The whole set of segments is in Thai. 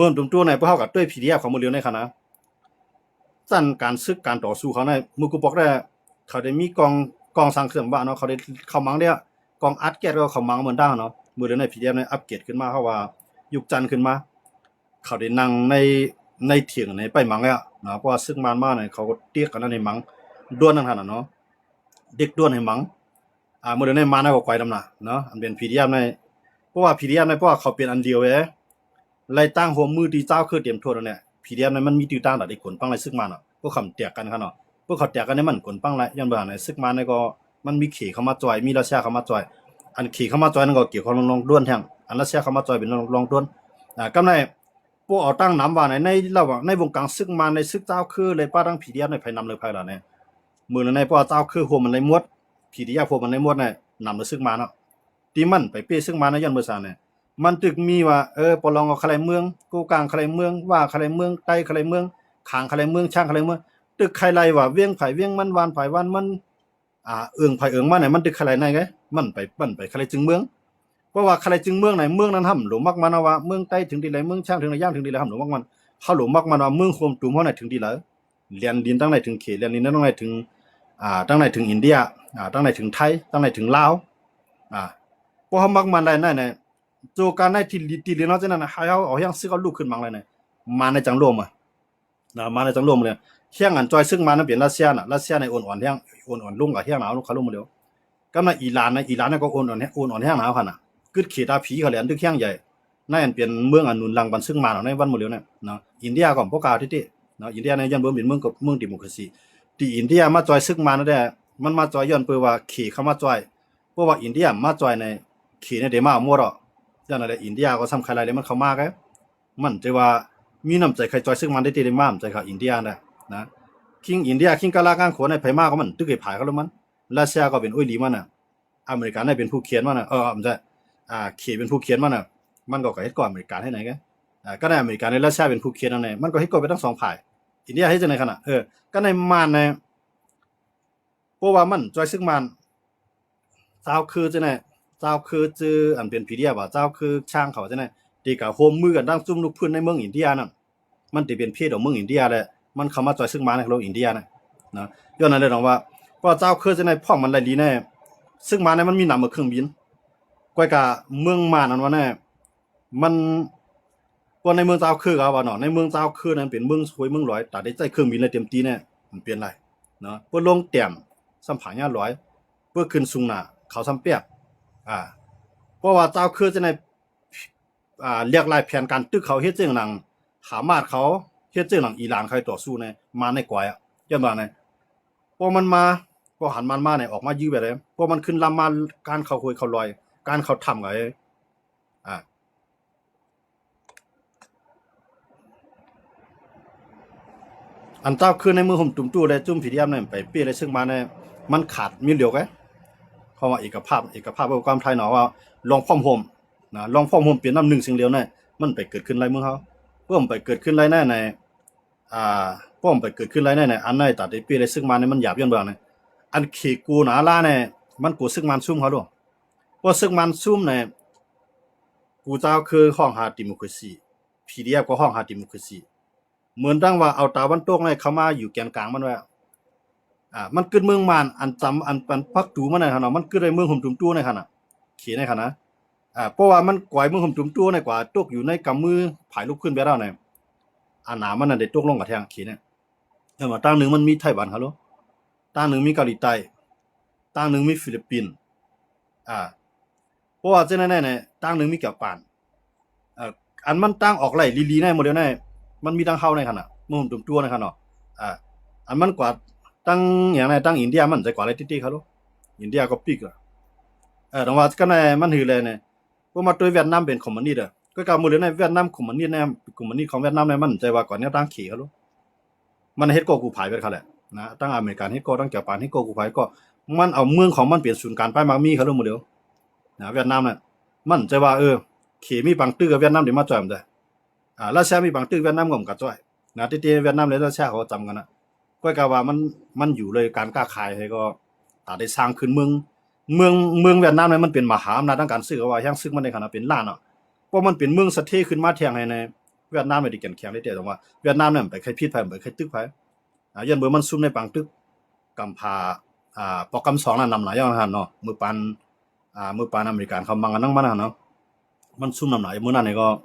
มื่อตุ่มตัวในพวกเขากับด้วยพีดีเอฟของมือเลียวในขณะสั้นการซึกการต่อสู้เขาในมือกูบอกได้เขาได้มีกองสังเครื่องบ้านเนาะเขาได้เข้ามังเนี่ยกองอัดแก๊สก็เข้ามังเหมือนได้เนาะมือเลียวในพีดีเอฟในอัปเกรดขึ้นมาเขาว่ายุคจันทร์ขึ้นมาเขาได้นั่งในเถียงในไปมังเนี่ยนะเพราะว่าซึกมันมาเนี่ยเขาก็เตี้ยกันในมังด้วนนั่นขนาดเนาะเด็กด้วนให้มังมือเลียวในมาในก็ไกวดำหนาเนาะอันเป็นพีดีเอฟในเพราะว่าพีดีเอฟในเพราะว่าเขาเป็นอันเดียวเองไล่ตั้งหัวมือดีเจ้าคือเตรียมโทษแล้วเนี่ยพีดีเอฟนั้นมันมีติวตั้งแต่ได้ขนปังไรซึกมันอ่ะพวกคำเตียกกันครับเนาะพวกเขาเตียกกันเนี่ยมันขนปังไรย้อนเบื่อในซึกมันเนี่ยก็มันมีขี่เข้ามาจอยมีรัสเซียเข้ามาจอยอันขี่เข้ามาจอยนั่นก็เกี่ยวกับลองด้วนแทงอันรัสเซียเข้ามาจอยเป็นลองด้วนกำไรพวกเอาตั้งน้ำว่าในระหว่างในวงการซึกมันในซึกเจ้าคือเลยป้าตั้งพีดีเอฟในภายนำเลยภายหลังเนี่ยมือในพวกเจ้าคือหัวมันเลยมดพีดีเอฟหัวมันเลยมดเนี่ยนำเลยซึกมันเนาะตีมันไปเป้ซึกมันในย้อนเบื่อเนี่ยมันตึกมีว่าปลองเอาใครเมืองกูกลางใครเมืองว่าใครเมืองใต้ใครเมืองขางใครเมืองช่างใครเมืองตึกใครไรว่าเวียงไผ่เวียงมันวานไผ่วานมันเอิงไผ่เอิงมันไหนมันตึกใครไหนไงมันไปใครจึงเมืองเพราะว่าใครจึงเมืองไหนเมืองนั้นทำหลวงมักมันว่าเมืองใต้ถึงดีไรเมืองช่างถึงไหนย่างถึงดีไรทำหลวงมักมันเขาหลวงมักมันว่าเมืองโคมตุ่มเขาไหนถึงดีไรเรียนดินตั้งไหนถึงเขตเรียนดินตั้งไหนถึงตั้งไหนถึงอินเดียตั้งไหนถึงไทยตั้งไหนถึงลาวเพราะเขามักมันได้นั่นเนี่ยโจการในที่เรียนเราจะนั่นให้เอาอย่างซื้อเขาลูกขึ้นมังเลยเนี่ยมาในจังรวมมาในจังรวมเลยเฮียงอันจอยซึ่งมานั้นเป็นรัสเซียรัสเซียในอ่อนเฮียงอ่อนลุ่งกับเฮียงหนาวเขาลุ่มมาเดียวก็ในอิหร่านก็อ่อนเฮียงหนาวขนาดกึดขีดาผีเขาเรียนตึกเฮียงใหญ่นั่นเป็นเมืองอันนุนลังบันซึ่งมาในวันมาเดียวเนี่ยเนาะอินเดียก็พวกกาที่เนาะอินเดียในยันเมืองเป็นเมืองดิโมคราซีที่อินเดียมาจอยซึ่งมานั่นแหละมันมาจอยย้อนเพื่อว่าขี่เข้ามาจอยเพราะว่าอินเดียมาจอยในขี่ในเดมามัวหรออย่างนั้นแหละอินเดียก็สำคัญอะไรมันเข้ามาแกมันจะว่ามีน้ำใจใครจอยซึ่งมันได้ตีได้มากใจเขาอินเดียนะคิงอินเดียคิงกาลาการขนในไผมาก็มันตึกไอ้ผายเขาแล้วมันรัสเซียก็เป็นอุ้ยลีมันอเมริกันได้เป็นผู้เขียนมันมันจะเขียนเป็นผู้เขียนมันมันก็เฮ็ดก่อนอเมริกันให้ไหนกันก็ในอเมริกันในรัสเซียเป็นผู้เขียนนั่นแหละมันก็เฮ็ดก่อนไปทั้งสองฝ่ายอินเดียเฮ็ดจังได๋ขนาดก็ในมันในเพราะว่ามันจอยซึ่งมันเจ้าคือจังได๋เจ้าคือจื้ออันเป็นพีเดียว่าเจ้าคือช่างเขาจังได๋ตีกับโฮมมือกันดังซุ่มลูกพื้นในเมืองอินเดียนั่นมันสิเป็นเพศของเมืองอินเดียแหละมันเข้ามาจอยซึ่งมาในโลกอินเดียนะย้อนนั้นเลยน้องว่าเพราะเจ้าคือจังได๋พ่อมันหลายลีแน่ซึ่งมาในมันมีนำเครื่องบินก้อยกะเมืองมานั่นว่าแน่มันว่าในเมืองเจ้าคือก็ว่าเนาะในเมืองเจ้าคือนั้นเป็นเมืองสวยเมืองร้อยแต่ได้ใจเครื่องบินเลยเต็มที่แน่มันเปลี่ยนไรเนาะเพื่อลงเต็มสัมผาญาร้อยเพื่อขึ้นสูงหน้าเขาซ้ำเปียกเพราะว่าเจ้าคือจังได๋เรียกรายแผนการตึกเขาเฮ็ดจังหนังหามาดเขาเฮ็ดจังหนังอิหร่านใครต่อสู้ในมาในกวายจังว่าไงพอมันมาพอหันมันมาเนี่ยออกมายื้อไปเลยพอมันขึ้นลำมาการเขาคุยเขาลอยการเขาทำไงอันเจ้าคือในมือผมตุ่มตู้เลยจุ่มผีเดียมเนี่ยไปเปี้ยเลยซึ่งมาเนี่ยมันขาดมีเดียวไงเพราะว่าเอกภาพความไทยเนาะว่าลองพร้อมโฮมนะลองพร้อมโฮมเปลี่ยนน้ำหนึ่งสิ่งเดียวเนี่ยมันไปเกิดขึ้นไรเมืองเขาเพิ่มไปเกิดขึ้นไรแน่ในเพิ่มไปเกิดขึ้นไรแน่ในอันไหนตัดไอ้เปี้ยเลยซึ่งมาเนี่ยมันหยาบย้อนเบื่อเนี่ยอันขี่กูหนาล่าเนี่ยมันกูซึ่งมันซุ่มเขาด้วยเพราะซึ่งมันซุ่มเนี่ยกูเจ้าคือห้องหาดิโมคราซีพีดีเอฟก็ห้องหาดิโมคราซีเหมือนตั้งว่าเอาตาวันตกเนี่ยเข้ามาอยู่แกนกลางมันไว้มันเกิดเมืองมานอันจำอันพักตูมันในขณะมันเกิดในเมืองห่มตุ่มตู้ในขณะเขียนในขณะเพราะว่ามันก่อยเมืองห่มตุ่มตู้ในกว่าตกอยู่ในกำมือผายลุกขึ้นไปแล้วเนี่ยหนามันน่ะได้ตกลงกับแทงเขียนเนี่ยว่าตั้งหนึ่งมันมีไต้หวันครับลูกตั้งหนึ่งมีเกาหลีใต้ตั้งหนึ่งมีฟิลิปปินส์เพราะว่าจังนั้นเนี่ยตั้งหนึ่งมีเกี่ยวปานอันมันตั้งออกไหลลีๆในโมเดลในมันมีตั้งเข้าในขณะเมืองห่มตุ่มตู้ในขณะอันมันกว่าตั้งอย่างไรตั้งอินเดียมันจะกว่าอะไรติ๊กๆครับลูกอินเดียก็ปีกแต่ว่าก็ในมันหือเลยเนี่ยพวกมาตัวเวียดนามเป็นคอมมิวนิสต์ก็กล่าวมือเลยในเวียดนามคอมมิวนิสต์เนี่ยคอมมิวนิสต์ของเวียดนามเนี่ยมันใจว่าก่อนเนี่ยตั้งขี่ครับลูกมันเฮ็ดโกกูภายไปเขาแหละนะตั้งอเมริกันเฮ็ดโกตั้งเกี่ยวปานเฮ็ดโกกูภายก็มันเอาเมืองของมันเปลี่ยนศูนย์การไปมักมีครับลูกมือเดียวนะเวียดนามเนี่ยมันใจว่าขี่มีบางตื้อกับเวียดนามเดี๋ยวมาจ่อยมันได้รัสเซียมีบางตื้อเวียดนามก็กับจ่อยนะที่เวียดนามและรัสเซียเขาจำกันนะก็กล่าวว่ามันอยู่เลยการค้าขายให้ก็ได้สร้างขึ้นเมืองเวียดนามเนี่ยมันเป็นมหาอำนาจทางการซื้อว่าแห่งซึ่งมันในขณะเป็นล้านเพราะมันเป็นเมืองสะเทขึ้นมาแทงให้ใน เวียดนามไม่ได้แข็งแข็งได้แต่ว่าเวียดนามเนี่ยไปใครผิดไปไปใครตึกไปยันเบอร์มันซุ่มในปังตึกกำพาปอกำสองน่ะนำหลายอย่างหันเนาะมือปานอเมริกันเขามังกันนั่งมันหันเนาะมันซุ่มนำหลายมื้อนั้นนี่ก็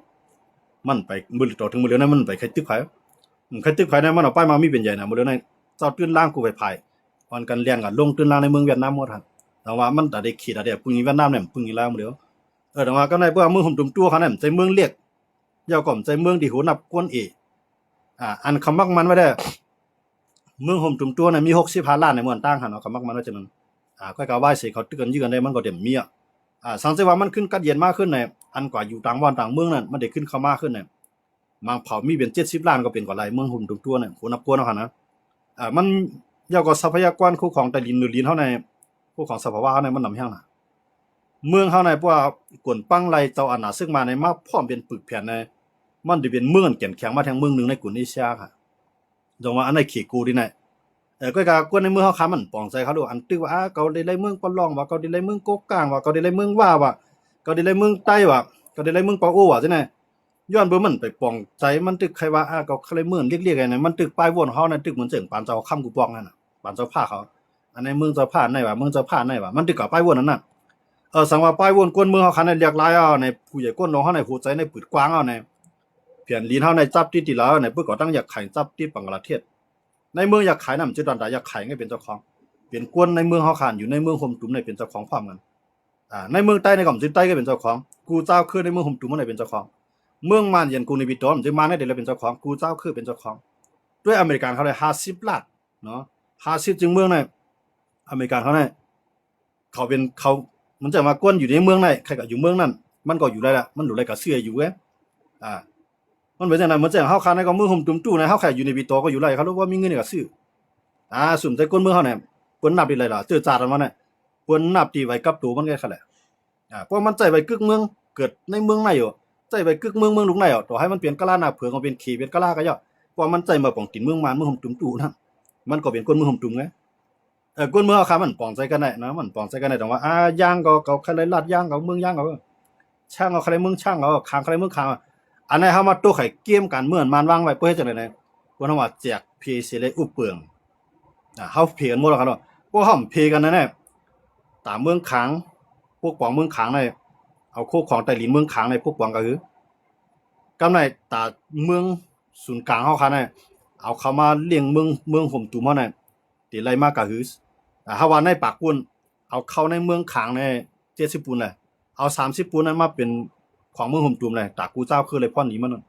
มันไปมือต่อถึงมือเดียวนั้นมันไปใครตึกไปใครตึกไปเนี่ยมันเอาป้ายมามีเป็นใหญ่นะมือเดียวนั้นเจ้าตื้นล่างกูไปพายตอนกันเลี้ยงกันลงตื้นล่างในเมืองเวียดนามหมดหันแต่ว่ามันแต่ได้ขีดอะไรปุ่งเวียดนามเนี่ยปุ่งอีแล้วมือเดียวแต่ว่าก็ในเพื่อมือหุ่มตุ่มตัวเขาเนี่ยใจเมืองเรียกยาวก่อมใจเมืองที่หัวนับกวนเออันคำมักมันไม่ได้เมืองห่มตุ่มตัวเนี่ยมี60,000 ล้านในเมืองตั้งหันเนาะคำมักมันว่าจังนั้นก็กะว่าสิเขาตึกกันยื้อกันได้มันก็เต็มมีสังเกตว่ามันขึ้นกัดเย็นมากขึ้นในอันกว่าอยู่ต่างวันต่างเมืองนั่นมันได้ขึ้นเข้ามากขึ้นเนี่ยบางเผ่ามีเป็น70 ล้านก็เป็นกว่าหลายเมืองห่มตุ่มตัวเนี่ยหัวนับกวนเนาะหั่นนะมันยาวกว่าทรัพยากรคู่ของแต่ลินลินเฮาในคู่ของสภาวะเฮาในมันนำแห้งน่ะเมืองเฮาในพวกกวนปังไรเจ้าอันน่ะซึ่งมาในมาพร้อมเป็นปึกแผ่นในมันสิเป็นเมืองแก่นแข็งมาทางเมืองนึงในกลุ่มเอเชียค่ะจังว่าอันในขี้กูดิไหนก็กะกวนในเมืองเฮาค้ามันปองใจเขาดูอันตึกว่าเกาได้ไล่เมืองปะล่องว่าเกาได้ไล่เมืองโกกลางว่าเกาได้ไล่เมืองว่าเกาได้ไล่เมืองใต้ว่าเกาได้ไล่เมืองปาโอว่าจังได๋ย้อนเบิ่มันไปปองใจมันตึกใครว่าเกาใครเมืองเรียกๆไงมันตึกป้ายวนเฮานั่นตึกเหมือนเจิงปานเจ้าค่ำกูปองนั่นน่ะปานเจ้าผ้าเขาอันในเมืองเจ้าผ้าไหนว่าเมืองเจ้าผ้าไหนว่ามันตึกกับป้ายวนนั่นน่ะสังว่าป้ายวนกวนเมืองเฮาคันเรียกหลายในผู้ใหญ่ก้นน้องเฮาในหัวใจในปืดกว้างในเปลี่ยนลีนเฮาในจับติดแล้วในเพิ่นก็ตั้งอยากขายจับติดบังกลาเทศในเมืองอยากขายนำจิตวันใดอยากขายให้เป็นเจ้าของเปลี่ยนกวนในเมืองเฮาขานอยู่ในเมืองห่มตุ่มในเป็นเจ้าของพร้อมกันในเมืองใต้ในก็สิใต้ก็เป็นเจ้าของกูเจ้าคือในเมืองห่มตุ่มในเป็นเจ้าของเมืองมานเย็นกูในบิตอนจะมาได้เป็นเจ้าของกูเจ้าคือเป็นเจ้าของด้วยอเมริกันเขาได้50 ล้านเนาะ50จึงเมืองในอเมริกันเขาเนี่ยเขาเป็นเขามันจะมากวนอยู่ในเมืองไหนใครก็อยู่เมืองนั้นมันก็อยู่ได้ละมันอยู่ได้กับเสื้ออยู่เว้ยมันเป็นจังได๋เหมือนจังเฮาคาในก็มือห่มตุ่มตู้ในเฮาแค่อยู่ในบิตอก็อยู่ไรเขารู้ว่ามีเงินก็ซื้อสุ่มใจก้นเมืองเฮาเนี่ยเปิ้นนับได้เลยล่ะเจอจาดมันเนี่ยเปิ้นนับที่ไว้กับตัวมันก็แค่แหละเพราะมันใจไว้กึกเมืองเกิดในเมืองไหนอยู่ใจไว้กึกเมืองลุกไหนต่อให้มันเปลี่ยนกะลาหน้าเผือกก็เป็นขี้เป็นกะลาก็ย่อเพราะมันใจมาป้องตินเมืองมานเมืองห่มตุ่มตู้นั่นมันก็เป็นก้นเมืองห่มตุ่มไงก้นเมืองเฮาคามันป้องใจกันได้นะมันป้องใจกันได้แต่ว่าย่างก็ใครเลยลาดย่างก็เมืองย่างก็ช่างเอาใครเมืองช่างเอาคางใครเมืองคางอันนี้เฮามาตู้ไข่เกมกันเมือนมันวางไว้เพื่อเฮ็ดจังได๋นะเพิ่นว่าแจกเพสิเลยอุเปืองเฮาเพกันหมดแล้วครับเนาะพวกเฮาเพกันนั่นแหละตามเมืองขางพวกปองเมืองขางในเอาโคของใต้ลินเมืองขางในพวกปองก็คือกำไรตาเมืองศูนย์กลางเฮาคั่นน่ะเอาเข้ามาเลี้ยงเมืองห่มตุ่มเฮาน่ะติไลมาก็คือเฮาว่าในปากปุ้นเอาเข้าในเมืองขางใน70 ปุ้นน่ะเอา30 ปุ้นนั้นมาเป็นของเมืองห่มตุ่มเลยตากูเจ้าคือเลยพ่อนนี้มัน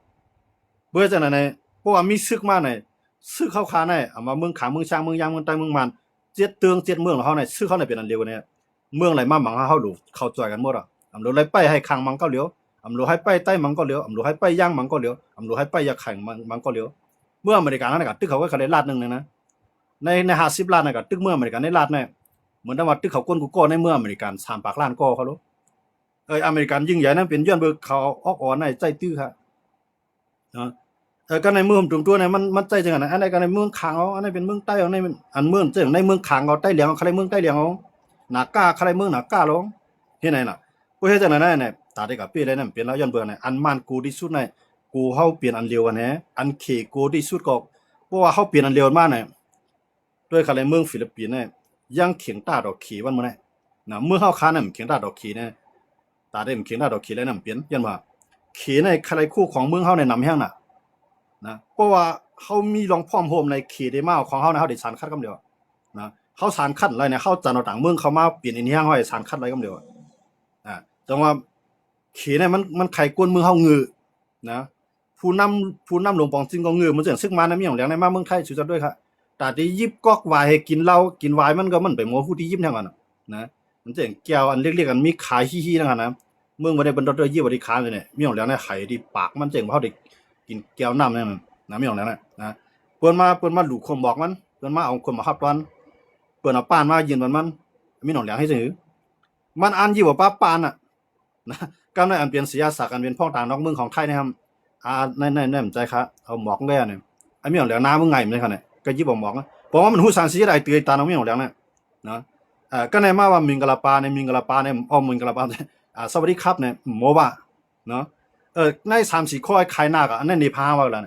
เบื่อจังได๋ในเพราะว่ามีศึกมาในศึกเข้าคาในเอามาเมืองขางเมืองช้างเมืองยางเมืองใต้เมืองมัน7 เตือง7 เมืองของเฮาในศึกเฮาในเป็นอันเดียวกันเนี่ยเมืองไหลมาหมังเฮาดูเข้าจอยกันหมดอำโลไหลไปให้คางมังก็เหลียวอำโลให้ไปใต้มังก็เหลียวอำโลให้ไปย่างมังก็เหลียวอำโลให้ไปยาไข่มังก็เหลียวเมื่ออเมริกันนั่นก็ตึกเขาก็ได้ลาดนึงนะใน50 ล้านน่ะก็ตึกเมืองอเมริกันได้ลาดแน่เหมือนว่าตึกเขาก้นกูก่อในเมืองอเมริกัน3 ปากล้านก่อเขาโลอเมริกันยิ่งใหญ่นั้นเป็นย้อนเบิกเขาออกอ่อนในใจตื้อครับเนาะก็ในเมืองตุ่มตัวเนี่ยมันใจจังอันไหนก็ในเมืองขางเอาอันนี้เป็นเมืองใต้เอาในอันเมืองจังในเมืองขางเอาใต้เหลียงเอาใครเมืองใต้เหลียงเอาหน้ากาใครเมืองหน้ากาลงเฮ็ดไหนล่ะบ่เฮ็ดจังได๋เนี่ยตาได้กับเป้เลยนั่นเป็นแล้วย้อนเบิกเนี่ยอันมันกูที่สุดในกูเฮาเปลี่ยนอันเร็วอันแหอันเคกูที่สุดก็เพราะว่าเฮาเปลี่ยนอันเร็วมาเนี่ยด้วยคันในเมืองฟิลิปปินส์เนี่ยยังเขียงตาดอกขีวันมื้อนี้นะเมื่อเฮาคาเนี่ยเขียงตาดอกขีเนี่ยตาได้เขียงตาดอกขีแล้วนำเปลี่ยนยันว่าขีในใครคู่ของเมืองเฮาในนำแห้งน่ะนะเพราะว่าเฮามีรองพร้อมโฮมในขีได้มาของเฮานะเฮาได้สารคัดกำเดียวนะเฮาสารคัดอะไรเนี่ยเฮาจันเอาต่างเมืองเข้ามาเปลี่ยนอันนี้เฮาให้สารคัดอะไรกำเดียวจังว่าขีเนี่ยมันไข่กวนเมืองเฮางือนะผู้นำหลวงปองจริงก็งือมันจังซึกมาในมีหยังแหลงในมาเมืองไทยสุดด้วยครับแต่ที่ยิบกอกวายให้กินเหล้ากินวายมันก็มันไปหมอผู้ที่ยิบแท้กันนะมันจังแก้วอันเล็กๆกันมีขายฮีๆนั่นนะเมืองบ่ได้บรรดด้วยยิบบ่ได้ค้าเลยเนี่ยมีหยังแหลงในไข่ที่ปากมันจังเฮาได้กินแก้วน้ำนั่นนะมีหยังแหลงนะเปิ้นมาลูกคนบอกมันเปิ้นมาเอาคนมาฮับตอนเปิ้นเอาป้านมายืนมันมีหยังแหลงให้ซื่อมันอ่านยิบว่าป้านน่ะนะกำในอันเปลี่ยนเสียศักดิ์อันเป็นพ้องต่างนอกเมืองของไทยนะครับในใจครับเอาหมอกแน่เนี่ยไอ้มีหยังแหลงน้ามึงไงมันคั่นน่ะก็ยิบบอกนะเพราะว่ามันหูสารสีได้เตือนตาน้องมีหยังแหลงนะก็ในมาว่ามิงกะลาปาในมิงกะลาปาในอ้อมมิงกะลาปาสวัสดีครับเนี่ยหมอว่าเนาะ ใน3-4ข้อขายหน้าก็อันนั้นนี่พาว่าแล้ว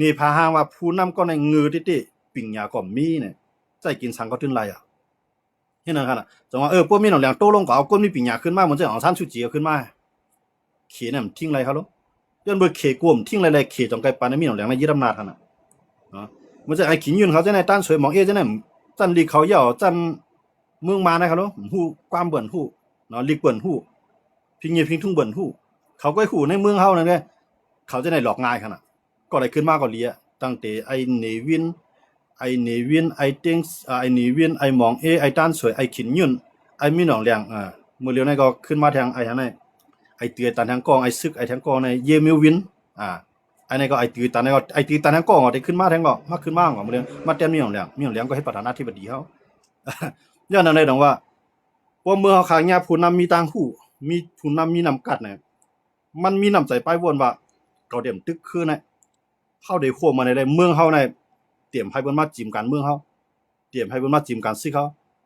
นี่พาหาว่าผู้นำก็ในงือติๆปิ่งยาก็มีเนี่ยใจกินสังก็ถึงไรอ่ะเห็นนั่นคั่นน่ะจังว่าพวกมีหนองแหลงโตลงก็เอาก้นมีปิ่งยาขึ้นมาเหมือนจะเอาซันสุจีขึ้นมาเขเนี่ยมันทิ้งไรครับลูกย้อนเบ่เขกวมทิ้งไรๆเขจงไกปานมีหนองแหลงในยึดอำนาจคั่นน่ะเนาะมันจะไอ้ขินยืนเขาจะในต้านสวยหมองจะในจันลีเขาเหย่าจันเมืองมานะครับลูกฮู้ความเบิ่นฮู้เนาะลีกเบิ่นฮู้พิงเยพิงทุ่งเบิ่นฮู้เขาก็ฮู้ในเมืองเฮานั่นแหละเขาจะได้หลอกง่ายคั่นน่ะก็ได้ขึ้นมาก็เลียตั้งแต่ไอ้เนวินไอ้เต็งไอ้เนวินไอ้หมองไอ้ต้านสวยไอ้ขินยืนไอ้มีหนองแหลงมื้อเร็วนี้ก็ขึ้นมาทางไอ้ทางไหนไอ้เตือตันทางกองไอ้ซึกไอ้ทางกองในเยมิลวินอันนี้ก็ไอ้ตีตันนี่ก็ไอ้ตีตันทางกองก็ได้ขึ้นมาทางก็มาขึ้นมาก็มื้อเร็วมาเต็มมีหนองแหลงก็ให้ประธานาธิบดีเฮาย้อนนั่นได้ดอกว่าเมื่อเฮาขายาผู้นำมีต่างหู้มีผู้นำมีนำกัดเนี่ยมันมีน้ำใจป้ายวนว่าเขาเต็มตึกคือนะเฮาได้ควบมาในเมืองเฮาในเตรียมให้เพิ่นมาจิ้มการเมืองเฮาเตรียมให้เพิ่นมาจิ้มการซึกเฮา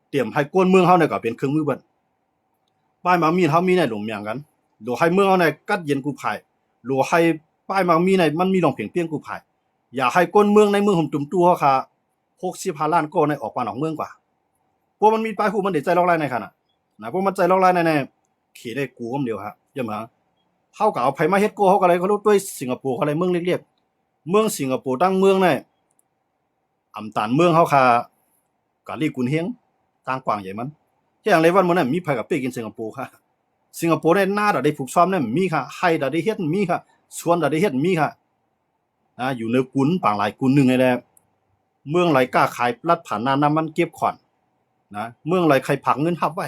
เตรียมให้กวนเมืองเฮาเนี่ยก็เป็นเครื่องมือเบิดป้ายมามีเฮามีในหลงเมียงกันโดให้เมืองเฮาในกัดเย็นกูภายโลให้ป้ายมามีในมันมีลองเพียงเปียงกูภายอย่าให้กวนเมืองในเมืองห่มตุ่มตัวเฮาค่ะ65ล้านก็ในออกมาออกเมืองกว่าพวกมันมีป้ายฮู้มันได้ใจลอกลายในคั่นน่ะนะพวกมันใจลอกลายในเขได้กูคนเดียวครับย่ำหาเฮาก็เอาไผมาเฮ็ดโกเฮาก็เลยเขารู้ด้วยสิงคโปร์เขาเลยเมืองเรียกๆเมืองสิงคโปร์ตั้งเมืองเนี่ยอำตานเมืองเฮาค่ะกะลีกุนเฮงต่างกว้างใหญ่มันอย่างไรวันมื้อนั้นมีไผก็ไปกินสิงคโปร์ค่ะสิงคโปร์เนี่ยหน้าดได้ฝึกซ้อมเนี่ยมีค่ะไห้ดได้เฮ็ดมีค่ะสวนดได้เฮ็ดมีค่ะอยู่ในกุนปางหลายกุนนึงนี่แหละเมืองไหลกล้าขายรัดผ่านน้ำมันเก็บขวัญนะเมืองไหลใครผักเงินทับไว้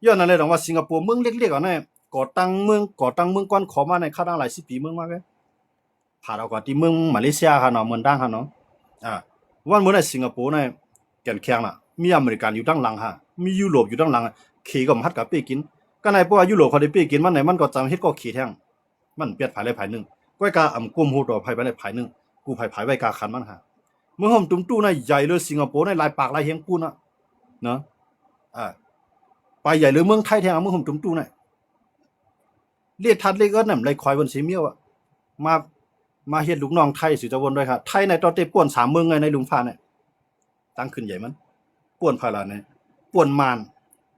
ย้อนนั่นเลยดอกว่าสิงคโปร์เมืองเล็กๆอ่ะเนี่ยก่อตั้งเมืองก่อนขอมาในค่าตั้งหลาย10 ปีเมืองมาเว้ยผ่านเอากว่าที่เมืองมาเลเซียค่ะเนาะเมืองดังค่ะเนาะวันมื้อในสิงคโปร์เนี่ยแก่นแข็งน่ะมีอเมริกันอยู่ด้านหลังค่ะมียุโรปอยู่ด้านหลังขี่ก็มาฮัดกับไปกินก็ในเพราะว่ายุโรปเขาได้ไปกินมันไหนมันก็จำเฮ็ดก็ขี่แท่งมันเปียดภายเลยภายนึงก้อยกากุมโหต่อภายไปเลยภายนึงกูภายไว้กาคันมันค่ะเมืองห่มตุ้มตู้ในใหญ่เลยสิงคโปร์ในลายปากลายเฮงปูนเนาะไปใหญ่เลยเมืองไทยแท้เมืองห่มตุ้มตู้เนี่ยเรียกทัดเรียกนั่นเลยคอยบนสีเมียวมาเฮ็ดลูกน้องไทยสิจะวนด้วยค่ะไทยในตอนเตป่วน3เมืองไงในลุงฟ้าเนี่ยตั้งขึ้นใหญ่มันป่วนพาราเนี่ยป่วนมาน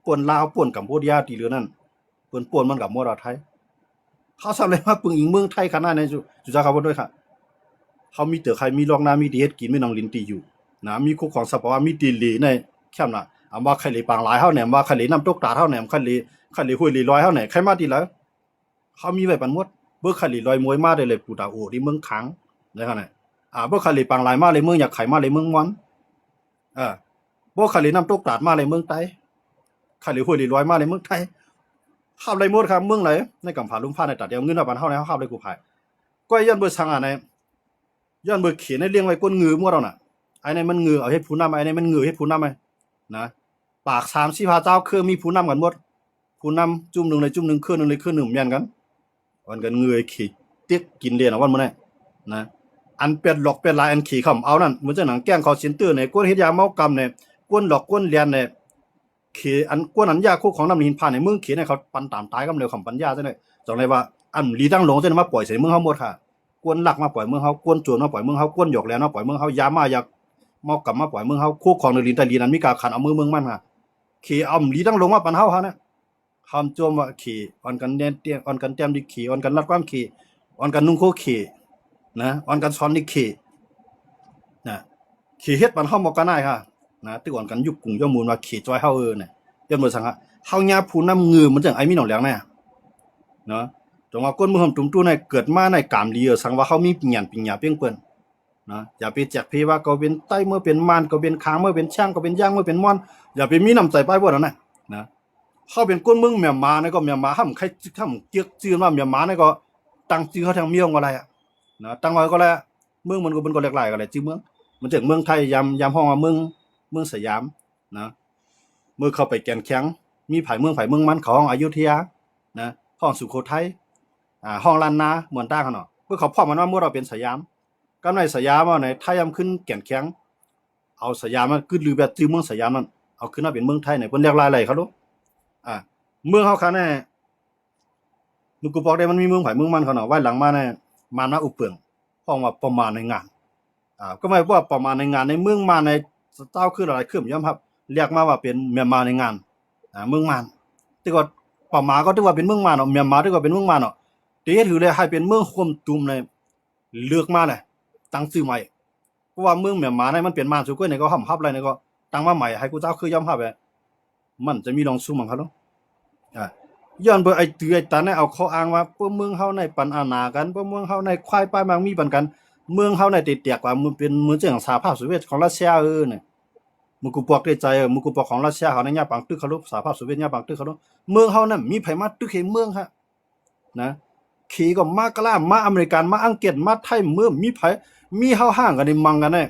ป่วนลาวป่วนกัมพูชาตีเหลือนั่นป่วนมันกับมอดไทยเขาทำอะไรมาปึงอิงเมืองไทยขนาดในจุจะเขาวนด้วยค่ะเขามีเต๋อใครมีลอกน้ามีดีเฮ็ดกินมีน้องลินตีอยู่นะมีคุกของสภาวะมีตีหลีในแค่น่ะว่าใครเลยปางหลายเฮาแหนมว่าใครเลยน้ำตกตาเฮาแหนมใครเลยห้วยลีลอยเฮาแหนใครมาตีแล้วเขามีไว้ปันหมดเบิ่งใครเลยลอยมวยมาได้เลยปูตาโอที่เมืองขังได้คั่นน่ะเบิ่งใครเลยปางหลายมาเลยเมืองอยากไขมาเลยเมืองมอนบ่ใครเลยน้ำตกตาดมาเลยเมืองไต้ใครเลยห้วยลีลอยมาเลยเมืองไทยเฮาเลยหมดครับเมืองไหนในกำผาลุงฟ้าในตัดเดียวเงินบ้านเฮาในเฮาเลยกูภายก็ย้อนเบิ่สังในย้อนเบิ่เขียนในเลี้ยงไว้ก้นงือมั่วเราน่ะไอ้นี่มันงือเอาเฮ็ดผู้นำไอ้นี่มันงือเฮ็ดผู้นำมั้ยนะปาก3-4พาเจ้าคือมีผู้นำกันหมดผู้นำจุ่มนึงเลยจุ่มนึงคืนนึงเลยคืนนึงแม่นกันวันกันงือขี้ติ๊กกินเลียนวันมื้อนี้นะอันเป็ดหลอกเป็ดลายอันขี้ค่ำเอานั่นเหมือนจังหนังแกล้งเขาเซ็นเตอร์เนี่ยก้นเฮ็ดยาเมากำเนี่ยก้นหลอกก้นเลียนเนี่ยขี้อันก้นอันยาคุกของน้ำหินผ่านในเมืองขี้เนี่ยเขาปันตามตายกำเร็วคำปัญญาจังได๋จังได๋ว่าอันลีตั้งหลงจังมาปล่อยใส่เมืองเฮาหมดค่ะกวนลักมาปล่อยเมืองเฮากวนโจรมาปล่อยเมืองเฮากวนหยอกแลมาปล่อยเมืองเฮายามาอยากเมากำมาปล่อยเมืองเฮาคุกของในลินตะลีนั้นมีกาขันเอามือเมืองมันค่ะขี้อ้ำลีตั้งลงมาปันเฮานะคำโจมว่าขี้อ่อนกันแน่เตี้ยอ่อนกันแต้มดิขี้อ่อนกันรัดความขี้อ่อนกันนุ่งโคขี้นะอ่อนกันซ้อนดิขี้นะขี้เฮ็ดปันเฮาบ่กันได้ค่ะนะตึกอ่อนกันยุคกรุงยอมูลว่าขี้จอยเฮาเนี่ยย้อนบ่สังหะเฮาญาผู้นำงือมันจังไอ้มีหนองแหลงแน่เนาะตรงว่าก้นมือห่มตุ้มตู้ในเกิดมาในกามลีสังว่าเขามีปิญญาเปียงเปิ้นนะอย่าไปแจกเพว่าก็เป็นใต้เมื่อเป็นมานก็เป็นค้างเมื่อเป็นช่างก็เป็นย่างเมื่อเป็นม่อนอย่าไปมีน้ำใจป้ายบ่นั่นน่ะนะเขาเป็นก้นเมืองเมียนมาเนี่ยก็เมียนมาห้ำใครห้ำเกียกจื่อว่าเมียนมาเนี่ยก็ตั้งชื่อเขาทางเมียงอะไรนะตั้งไว้ก็แล้วเมืองมันก็เป็นก็หลากหลายกันแหละชื่อเมืองมันจากเมืองไทยยามห้องว่าเมืองสยามนะเมื่อเข้าไปแก่นแข็งมีไผเมืองมันเขาห้องอยุธยานะห้องสุโขทัยห้องล้านนาเหมือนต้าเขาเนาะเพื่อเขาพร้อมมันว่าเมื่อเราเป็นสยามก็ในสยามว่าในไทยยำขึ้นแก่นแข็งเอาสยามมันขึ้นหรือแบบจื่อเมืองสยามนั่นเอาขึ้นมาเป็นเมืองไทยเนี่ยเพิ่นเรียกลายอะไรเขารู้เมืองเฮาค่ะแน่ มึงกูบอกได้มันมีเมืองไผ่เมืองมันเขาเนาะไว้หลังมาเนี่ยมานะอุเปิงห้องว่าประมาณในงานก็หมายว่าประมาณในงานในเมืองมาในเจ้าคืออะไรขึ้นย่อมครับเรียกมาว่าเป็นเมียนมาในงานเมืองมันแต่ก็ประมาณก็ถือว่าเป็นเมืองมาเนาะเมียนมาถือว่าเป็นเมืองมาเนาะเดี๋ยวถือเลยให้เป็นเมืองควมตุ่มเลยเลือกมาเลยตั้งชื่อใหม่เพราะว่าเมืองเมียนมาเนี่ยมันเปลี่ยนมาสุกุ้ยเนี่ยก็ห้ามฮับอะไรเนี่ยก็ตั้งมาใหม่ให้กูเจ้าคือย่อมฮับแบบมันจะมีลองสู้มันเขาเนาะย้อนเบอไอ้เตือตาเนี่ยเอาเขาอ้างว่าพวกเมืองเฮาในปันอาณากันพวกเมืองเฮาในควายป้ายมังมีปันกันเมืองเฮาในติดเตียกว่ามันเป็นเมืองเจ้าสหภาพโซเวียตของรัสเซียเนี่ยมึงกูบอกได้ใจมึงกูบอกของรัสเซียเขาในย่าปังตึกเขาลบสหภาพโซเวียตย่าปังตึกเขาลบเมืองเฮานั่นมีไผมาตึกเห็นเมืองฮะนะขี่ก็มากะล่ามาอเมริกันมาอังกฤษมาไทยเมืองมีไผมีเฮาห่างกันในมังกันเนี่ย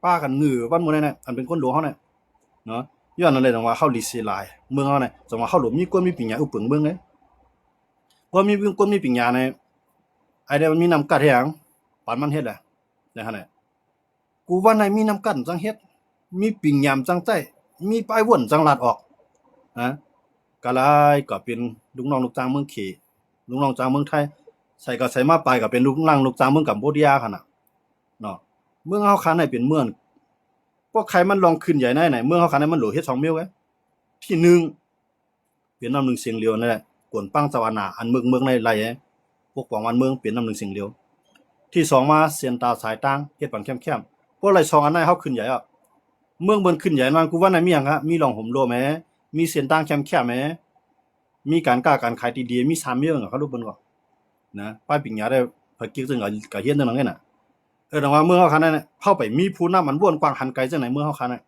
ป้ากันเหงือวันมื้อนั้นอันเป็นคนหลวงเฮาเนี่ยเนาะย้อนนั่นเลยจังว่าเฮาลิสิลายเมืองเฮาเนี่ยจังว่าเฮาหลวมีกวนมีปิญญาอุปึงเมืองเนี่ยพอมีคนมีปิญญาเนี่ยไอ้เดี๋ยวมันมีนำกัดเฮ็ดหยังปานมันเฮ็ดแหละนะฮะเนี่ยกูว่าในมีนำกันจังเฮ็ดมีปิญญามจังใจมีป้ายวนจังลาดออกนะก็หลายก็เป็นลูกน้องลูกจ้างเมืองเขลูกน้องจ้างเมืองไทยใส่ก็ใส่มาไปก็เป็นลูกน้องลูกจ้างเมืองกัมพูชาคั่นน่ะเนาะเมืองเฮาคันให้เป็นเมืองพวกใครมันลองขึ้นใหญ่ไหนเมืองเฮาคันให้มันโหลเฮ็ด2เมียวไว้ที่1เป็นน้ำหนึ่งเสียงเลียวนั่นแหละกวนปังสวรรค์อันเมืองในไหลพวกของวันเมืองเป็นน้ำหนึ่งเสียงเลียวที่2มาเสียนตาสายตางเฮ็ดปันเข้มๆพวกไหล2อันนั้นเฮาขึ้นใหญ่อ่ะเมืองบนขึ้นใหญ่มันกูว่าไหนมีหยังฮะมีหลองห่มโลแหมมีเสียนตางเข้มๆแหมมีการค้าการขายดีๆมี3เมียวเขารู้เบิ่นก็นะป้ายปิญญาได้พะกิกซึ่งก็เฮ็ดจังนั้นน่ะดังว่าเมืองเฮาคันนั้นเฮาไปมีผู้นำมันวนกว้างหันไกลจังไหนเมืองเฮาคันนั้น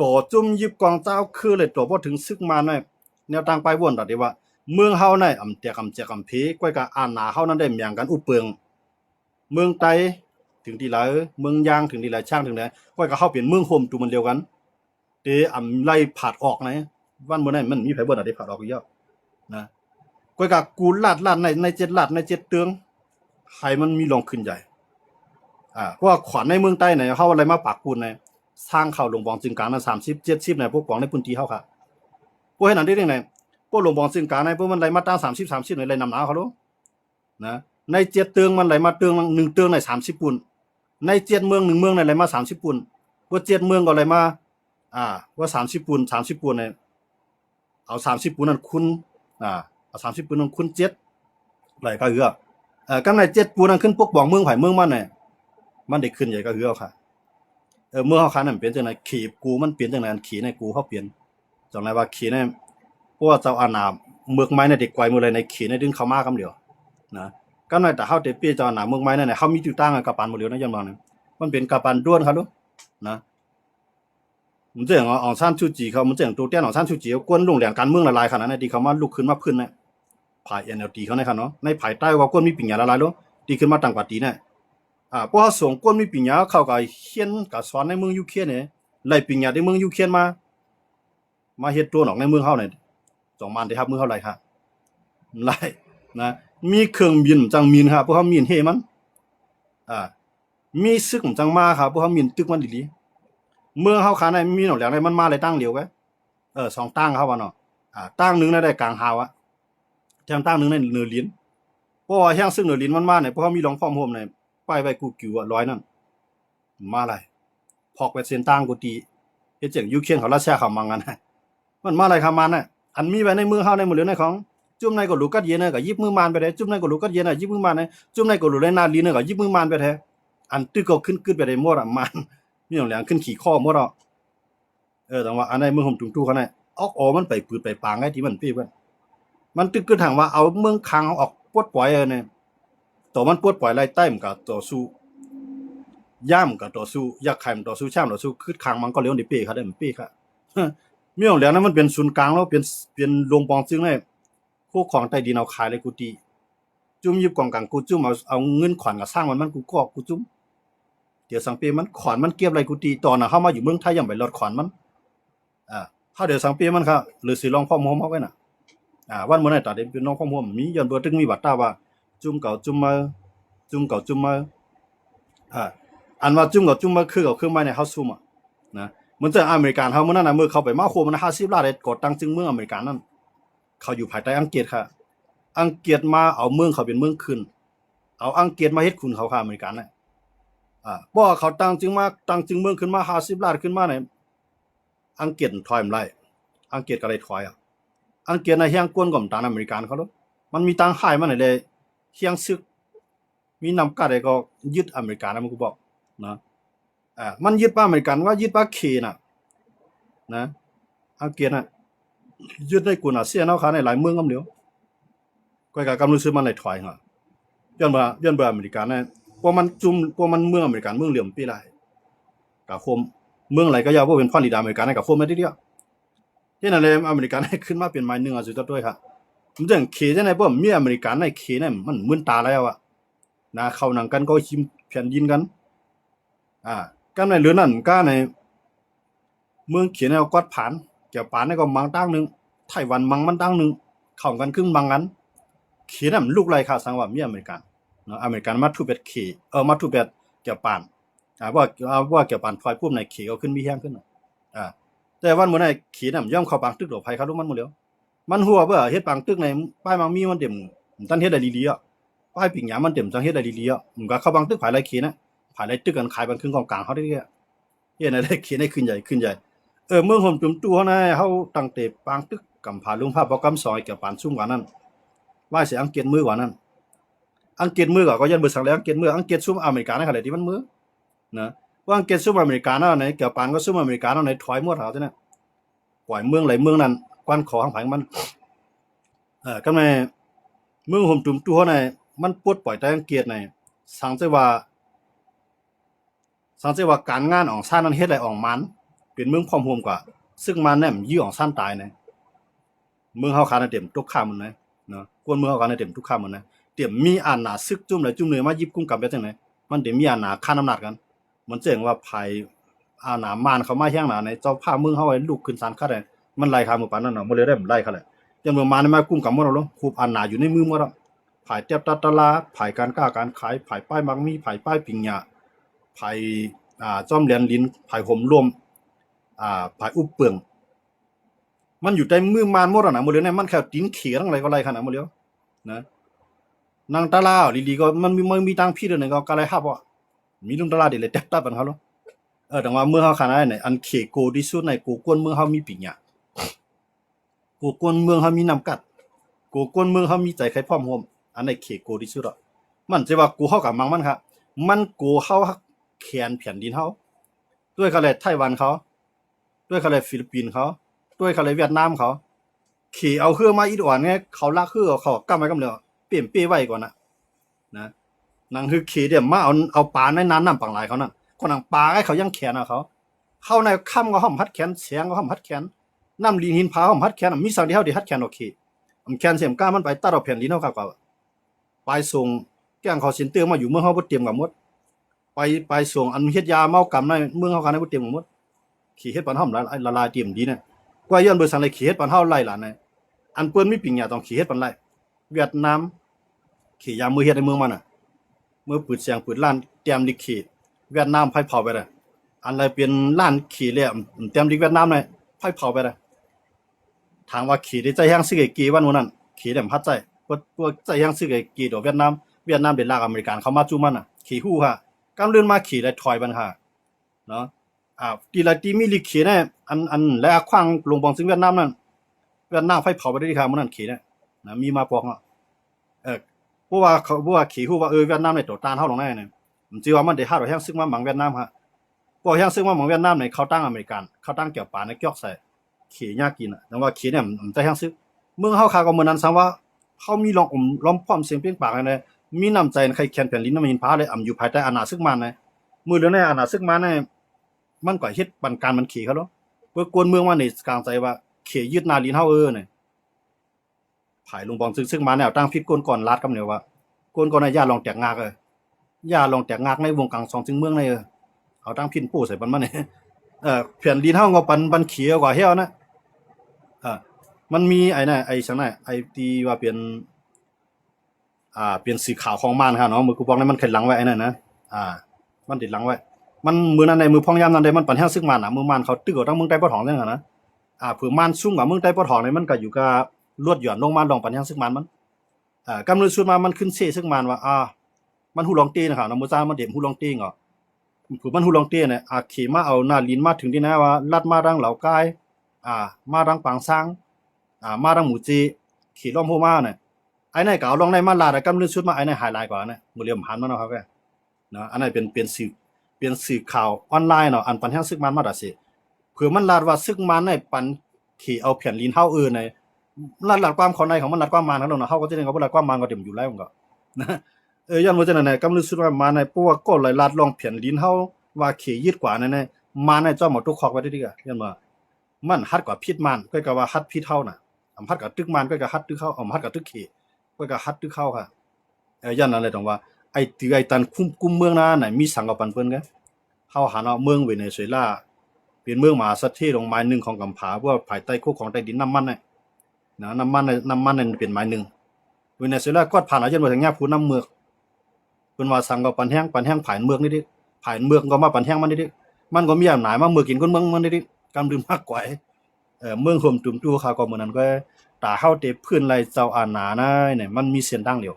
ต่อจุ่มยิบกองเจ้าคือเลยตัวบ่ถึงซึกมาหน่อยแนวทางไปวนดอกเดว่าเมืองเฮาในอำเตียกำเจกำเพก้อยกะอาณาเฮานั้นได้เมียงกันอุเปิงเมืองไตถึงที่หลายเมืองยางถึงที่หลายช่างถึงไหนก้อยก็เฮาเป็นเมืองโฮมตุมันเดียวกันเตอำไล่ผาดออกนะวันมื้อนั้นมันมีไผบ่ได้ผาดออกอยู่นะก้อยก็กูลาดใน7ลาดใน7เตืองให้มันมีลองขึ้นใหญ่เพราะว่าขวัญในเมืองใต้เนี่ยเฮาอะไรมาปากปูนเนี่ยสร้างเข้าหลวงบองจึงกลางนั้น30 70เนี่ยพวกของในพื้นที่เฮาค่ะพวกเฮ็ดนั้นได้จังได๋พวกหลวงบองจึงกลางในพวกมันไหลมาตาม30เนี่ยไหลนำหนาเขาโลนะใน7เตืองมันไหลมาเตือง1เตืองใน30ปุ่นใน7เมือง1เมืองในไหลมา30ปุ่นว่า7เมืองก็ไหลมาว่า30ปุ่น30ปุ่นเนี่ยเอา30ปุ่นนั้นคูณเอา30ปุ่นนั้นคูณ7ไหลก็เหือกำใน7ปุ่นนั้นขึ้นพวกบองเมืองไผเมืองมันเนี่ยมันได้ขึ้นใหญ่ก็เหือค่ะเมื่อเฮาคันนั้นเป็นจังได๋ขีบกูมันเปลี่ยนจังได๋ขีในกูเฮาเปลี่ยนจังได๋ว่าขีในเพราะว่าเจ้าอาณาเมืองไม้ในเด็กไกวมื้อไรในขีในดึงเข้ามากำเดียวนะก็น้อยแต่เฮาได้เปรียเจ้าอาณาเมืองไม้นั่นน่ะเฮามีอยู่ตั้งกับปานบ่เหลียวนะยังว่ามันเป็นกับปานด้วนครับลูกนะมันจังอองซานชูจีเขามันจังตัวเตี้ยอองซานชูจีกวนลงแหลงการเมืองหลายๆขนาดนั้นที่เขามาลุกขึ้นมาพื้นน่ะภาย NLD เขาในคั่นเนาะในภายใต้ว่ากวนมีปิญญาหลายๆโลที่ขึ้นมาตั้งปาร์ตี้น่ะเพราะว่าส่งกวนมีปิญญาเขาก็เฮียนก็สอนในเมืองยูเครนเนี่ยไล่ปิญญาในเมืองยูเครนมาเฮ็ดตัวหนอกในเมืองเฮาเนี่ย2มันได้ครับเมืองเฮาไล่ครับไล่นะมีเครื่องบินจังมีนครับพวกเฮามีนเฮมันมีซึกจังมาครับพวกเฮามีนตึกมันดีๆเมืองเฮาคันมีหนอกแหลงได้มันมาเลยตั้งเดียวไว้2ตั้งครับว่าเนาะตั้งนึงได้กลางหาวอะแถมตั้งนึงในเหนือลิ้นเพราะว่าแฮงซึ่งเหนือลิ้นมันมาเนี่ยพวกเฮามีหลองพร้อมโฮมเนี่ยป้ายไว้กูกิวอ่ะ100นั่นมาหลายพอกไปเส้นตั้งกูตีเฮ็ดจังยูเครนเขารัสเซียเขามังกันมันมาหลายคำมันน่ะอันมีไว้ในมือเฮาในหมดเลยในของจุ่มในก็ลูกกัดเย็นน่ะก็ยิบมือมานไปได้จุ่มในก็ลูกกัดเย็นน่ะยิบมือมานจุ่มในก็ลูกในนาลีน่ะก็ยิบมือมานไปแท้อันตึกก็ขึ้นไปได้หมดอ่ะมันมีหยังแหลงขึ้นขี่ข้อหมดอ่ะแต่ว่าอันในมือผมตุ้งๆเขาน่ะออกมันไปปืดไปปางไอ้ที่มันปี้เพิ่นมันตึกคือทางว่าเอาเมืองคังออกปลดปล่อยเนี่ยตัวมันปลดปล่อยไล่ใต้มันก็ต่อสู้ย่ำก็ต่อสู้ยักษ์ไข่มันต่อสู้ช่ำต่อสู้คือคังมันก็เลี้ยวในปี้ครับได้มันปี้ครับมีหยังแหลงนั้นมันเป็นศูนย์กลางแล้วเป็นโรงปองซึ่งได้พวกของใต้ดินเอาขายเลยกูตีจุ่มยิบกองกลางกูจุ่มเอาเงินขวัญกับสร้างมันกูก็กูจุ่มเดี๋ยวสังเปมันขวัญมันเก็บอะไรกูตีตอนน่ะเฮามาอยู่เมืองไทยยังไปลดขวัญมันเฮาเดี๋ยวสังเปมันครับหรือสิลองพร้อมโฮมเฮาไว้น่ะวันมื้อนั้นตาได้เป็นน้องพร้อมโฮมมีย้อนบ่ถึงมีบัตรตาว่าจุ่มเก่าจุ่มมาจุ่มเก่าจุ่มมาอันว่าจุ่มเก่าจุ่มมาคือเอาเครื่องไม้ในเฮาซุ่มนะเหมือนจะอเมริกันเฮามื้อนั้นน่ะมื้อเข้าไปมาโคมัน50ล้านได้กดตั้งจึงเมืองอเมริกันนั่นเขาอยู่ภายใต้อังกฤษค่ะ อังกฤษมาเอาเมืองเขาเป็นเมืองขึ้นเอาอังกฤษมาเฮ็ดคุณเขาค่ะอเมริกันน่ะบ่เขาตั้งจึงเมืองขึ้นมา50ล้านขึ้นมาเนี่ยอังกฤษถอยมันไล่อังกฤษก็เลยถอยอังกฤษน่ะเฮียงกวนกับตานอเมริกันเขาเนาะมันมีตังหายมาเลยเฮียงซึกมีนำกัดก็ยึดอเมริกันนะมันกูบอกนะมันยึดป้าอเมริกันว่ายึดป้าเคน่ะนะอังกฤษน่ะยึดในกุนอาเซียนเอาขาในหลายเมืองกำเดียวก็กำรู้สึกมันเลยถอยฮะย้อนบ่อเมริกันน่ะพวกมันเมืองอเมริกันเมืองเหลี่ยมปีหลายกะคมเมืองอะไรก็ยาวบ่เป็นฟอนดิดาอเมริกันกะคมไม่ได้เดียวที่นั่นเลยอเมริกันขึ้นมาเป็นไม้หนึ่งสุดด้วยครับผมจังเคจังได๋บ่มีอเมริกันในเคเนี่ยมันมึนตาแล้วนะเข้าหนังกันก็ชิมแผ่นดินกันกันในเรือนั่นก็ในเมืองเขียนเอากอดผานเกี่ยวปานก็มังตั้งนึงไต้หวันมังมันตั้งนึงเข้ากันครึ่งมังกันเขียนน่ะลูกไรค่ะสังว่ามีอเมริกันเนาะอเมริกันมาทุเป็ดขี่มาทุเป็ดเกี่ยวปานว่าเกี่ยวปานพลอยพุ่มในขี่ก็ขึ้นมีแห้งขึ้นแต่วันมื้อนั้นขี่น่ะย่อมเข้าปางตึกดอกไผเขารู้มันหมดแล้วมันหัวเบ่เฮ็ดปางตึกในป้ายมังมีมันเต็มตันเฮ็ดได้ดีๆป้ายปิ่งหยามันเต็มจังเฮ็ดได้ดีๆมันก็เข้าปางตึกไผไรขี่นะไผไรตึกกันขายบันครึ่งกองกลางเฮาได้เฮ็ดได้ขี่ได้ขึ้นใหญ่เมืองห่มจุ่มตู้เฮานะเฮาตั้งแต่ปางตึกกำผาลุงภาพบ่กำซอยเกี่ยวปานซุ่มกว่านั้นว่าสิอังกฤษมือกว่านั้นอังกฤษมือก็ยันบ่สังแล้วอังกฤษมืออังกฤษซุ่มอเมริกันนั่นแหละที่มันมือนะว่าอังกฤษซุ่มอเมริกันเนาะไหนเกี่ยวปานก็ซุ่มอเมริกันเนาะไหนถอยหมดเฮาซั่นน่ะปล่อยเมืองไหลเมืองนั้นกวนขอทางไผมันก็แม่เมืองห่มจุ่มตู้เฮานะมันปลดปล่อยแต่อังกฤษน่ะสังใจว่าการงานของชาตินั้นเฮ็ดได้ออกมันเป็นเมืองพร้อมโฮมกว่าซึ่งมันแน่มยี่ของชาติตายนะเมืองเฮาคานะเต็มทุกข้ามมันนะเนาะกวนเมืองเฮาคานะเต็มทุกข้ามมันนะเต็มมีอาณาศึกจุ่มเลยจุ่มเลยมายิบกุมกับแบบจังได๋มันเต็มมีอาณาค้านอำนาจกันมันแจ้งว่าภัยอาณามานเข้ามาแฮงหน้าในเจ้าพาเมืองเฮาให้ลุกขึ้นศาลคัดได้มันไล่คาหมู่ปานนั้นเนาะบ่เลยได้มันไล่เขาแหละจังเมืองมานมากุมกับหมดแล้วคูบอาณาอยู่ในมือหมดแล้วภายเตียบตะลาภายการค้าการขายภายป้ายมักมีภายป้ายปิงหยาภายจ้อมแหลนลิ้นภายห่มร่วมภายอุบเปลืองมันอยู่ใต้มือมานหมดน่ะหมดเลยเนี่ยมันแค่ตีนเขียทั้งหลายก็ไล่ขนาดหมดแล้วนะนางตาลาดีๆก็มันมีตังพี่เด้อเนี่ยก็ไล่ฮับว่ามีลุงตาลาดิเลยแตกตับกันเขาเนาะแต่ว่าเมื่อเฮาขนาดนั้นเนี่ยอันเขโกที่สุดในกูกวนเมืองเฮามีปิงหยากูกวนเมืองเฮามีน้ำกัดกูกวนเมืองเฮามีใจใครพร้อมร่วมอันไหนเขโกที่สุดอ่ะมันสิว่ากูเฮากับมันครับมันกูเฮาแขนแผ่นดินเฮาด้วยเขาเลยไต้หวันเขาด้วยเขาเลยฟิลิปปินส์เขาด้วยเขาเลยเวียดนามเขาขี่เอาเครื่องมาอีดอ่อนไงเขาลากเครื่องเขากำไว้กำเดียวเปลี่ยนเป้ไว้ก่อนนะนั่งคือขี่เดี๋ยวมาเอาปลาในน้ำปังหลายเขานั่นคนนั่งปลาให้เขายังแขนเขาเข้าในค่ำก็ห้อมพัดแขนเสียงก็ห้อมพัดแขนน้ำลีนหินผาห้อมพัดแขนมีสังเดียวที่ฮัดแขนโอเคแขนเสียมก้ามันไปตัดเอาแผ่นดินเฮาครับไปส่งแก้งเขาสินเตือมาอยู่เมืองเฮาบ่เตรียมกับหมดไปส่งอันเฮ็ดยาเมากำในเมืองเฮากันบ่เตรียมกับหมดขี่เฮ็ดปานเฮาละลายเตรียมดีนะกว่าย้อนเบิ่สังเลยขี่เฮ็ดปานเฮาไล่หลานอันเปิ้นมีปิงหยาต้องขี่เฮ็ดปานไล่เวียดนามขี่ยามมือเฮ็ดในเมืองมันมือปืดเสียงปืดล้านเตรียมดิขี่เวียดนามไผเผาไปได้อันไรเป็นล้านขี่แล้วเตรียมดิเวียดนามไผเผาไปได้ถามว่าขี่ได้ใจแฮงซึกไอ้กีวันนั้นขี่ได้พัดใจพวกใจแฮงซึกไอ้กีดอกเวียดนามได้ลากอเมริกันเข้ามาจุมันขี่ฮู้ค่ะกำเดินมาขี่ได้ถอยบันค่ะเนาะตีละตีมีลิขี่เนี่ยอันและขว้างลงบองซึ่งเวียดนามนั่นเวียดนามไฟเผาไปได้ค่ะมื้อนั้นขี่เนี่ยนะมีมาปอกเพราะว่าขี่ฮู้ว่าเวียดนามในตัวตานเฮาลงได้เนี่ยผมสิว่ามันได้ฮาดแฮงซึ่งมาหมังเวียดนามค่ะพวกแฮงซึ่งมาหมังเวียดนามเนี่ยเขาตั้งอเมริกันเขาตั้งเกี่ยวปานในเกี่ยวใส่ขี่ยากกินแต่ว่าขี่เนี่ยมันจะแฮงซึ่งเมืองเฮาค่ะก็มื้อนั้นซังว่าเฮามีลองพร้อมเสียงเปล่งปากเลยมีน้ำใจใครแขนแผ่นดินน้ำหินผาเลยอยู่ภายใต้อาณาศึกมันนะมือเดือนในอาณาศึกมันเนี่ยมันก็เฮ็ดปันการมันขี่เขาเนาะเพื่อกวนเมืองว่านี่กลางใจว่าเขยยึดนาลินเฮาเนี่ยภายลงบองซึ่งมาแนวตั้งพิษก้นก่อนลาดกำเนี่ยว่าก้นก่อนย่าลองแตกงากย่าลองแตกงากในวงกลาง2จึงเมืองในเอาตั้งพินปู้ใส่ปันมันเนี่ยแผ่นดินเฮาก็ปันเขียวกว่าเฮานะมันมีไอ้น่ะไอ้จังได๋ไอ้ที่ว่าเป็นสีขาวของมันครับเนาะมือกูบอกนั้นมันเข็นหลังไว้ไอ้นั่นนะมันติดหลังไว้มันมือนั้นในมือพ่องยามนั้นได้มันปันแห้งซึกมันมือมันเขาตึกเอาทั้งเมืองใต้ปะถองจังซั่นนะเผื่อมันซุ่มกับเมืองใต้ปะถองนี่มันก็อยู่กับลวดหย่อนลงมาลองปันแห้งซึกมัน กำเนิดสุดมามันขึ้นเสซึ่งมันว่ามันฮู้ลองเต้นะครับนำบ่ซ่ามันเด็มฮู้ลองเต้งอ่ะผู้มันฮู้ลองเต้เนี่ยขี่มาเอาหน้าลิ้นมาถึงที่นะว่าลัดมาดังเหล่ากายมาดังปางซางมาดังหมู่จีขี่ล้อมโฮมาเนี่ยไอ้ไหนก็เอาลองในมาลาดกำเนิดสุดมาไอ้ไหนไฮไลท์กว่านะบ่เหลี่ยมหันมาเนาะครับเนาะอันนั้นเป็นสื่อข่าวออนไลน์เนาะอันปันแห่งซึกมันมาดาสิเผื่อมันลาดว่าซึกมันในปันขี่เอาแผ่นลิ้นเฮาในลาดความเข้าในของมันลาดความมันเนาะเฮาก็สิได้ก็บ่ลาดความมันก็เต็มอยู่แล้วก็นะย้อนว่าจังนั้นกำลึกสุดว่ามาในปัวก็เลยลาดลองแผ่นลิ้นเฮาว่าขี่ยึดกว่านั่นมาในเจ้าหมดทุกคอกไว้ดิกะย้อนว่ามันฮัดกว่าพิษมันก็ว่าฮัดพิษเฮาน่ะอำฮัดกับตึกมันก็ฮัดตึกเฮาฮัดกับตึกขี่ก็ฮัดตึกเฮาค่ะย้อนนั้นเลยต้องว่าไอ้ตือไอ้ตันคุมเมืองนะไหนมีสังกับปันเปิ้นกันเฮาหาเนาะเมืองเวเนซุเอลาเป็นเมืองมหาเศรษฐีลงไม้นึงของกำผาเพราะว่าภายใต้คุกของใต้ดินน้ำมันเนี่ยนะน้ำมันเป็นไม้นึงเวเนซุเอลาก็ผ่านเอาจนว่าทางญาผู้น้ำเมืองเพิ่นว่าสังกับปันแห้งผ่านเมืองนี่ดิผ่านเมืองก็มาปันแห้งมันนี่ดิมันก็มีอำนาจมาเมืองกินคนเมืองมันนี่ดิกำดื่มมากกว่าเมืองห่มตุ่มตู้เขาก็เหมือนนั้นก็ตาเฮาเตพื้นไรเจ้าอาณานะเนี่ยมันมีเสียงดังเดียว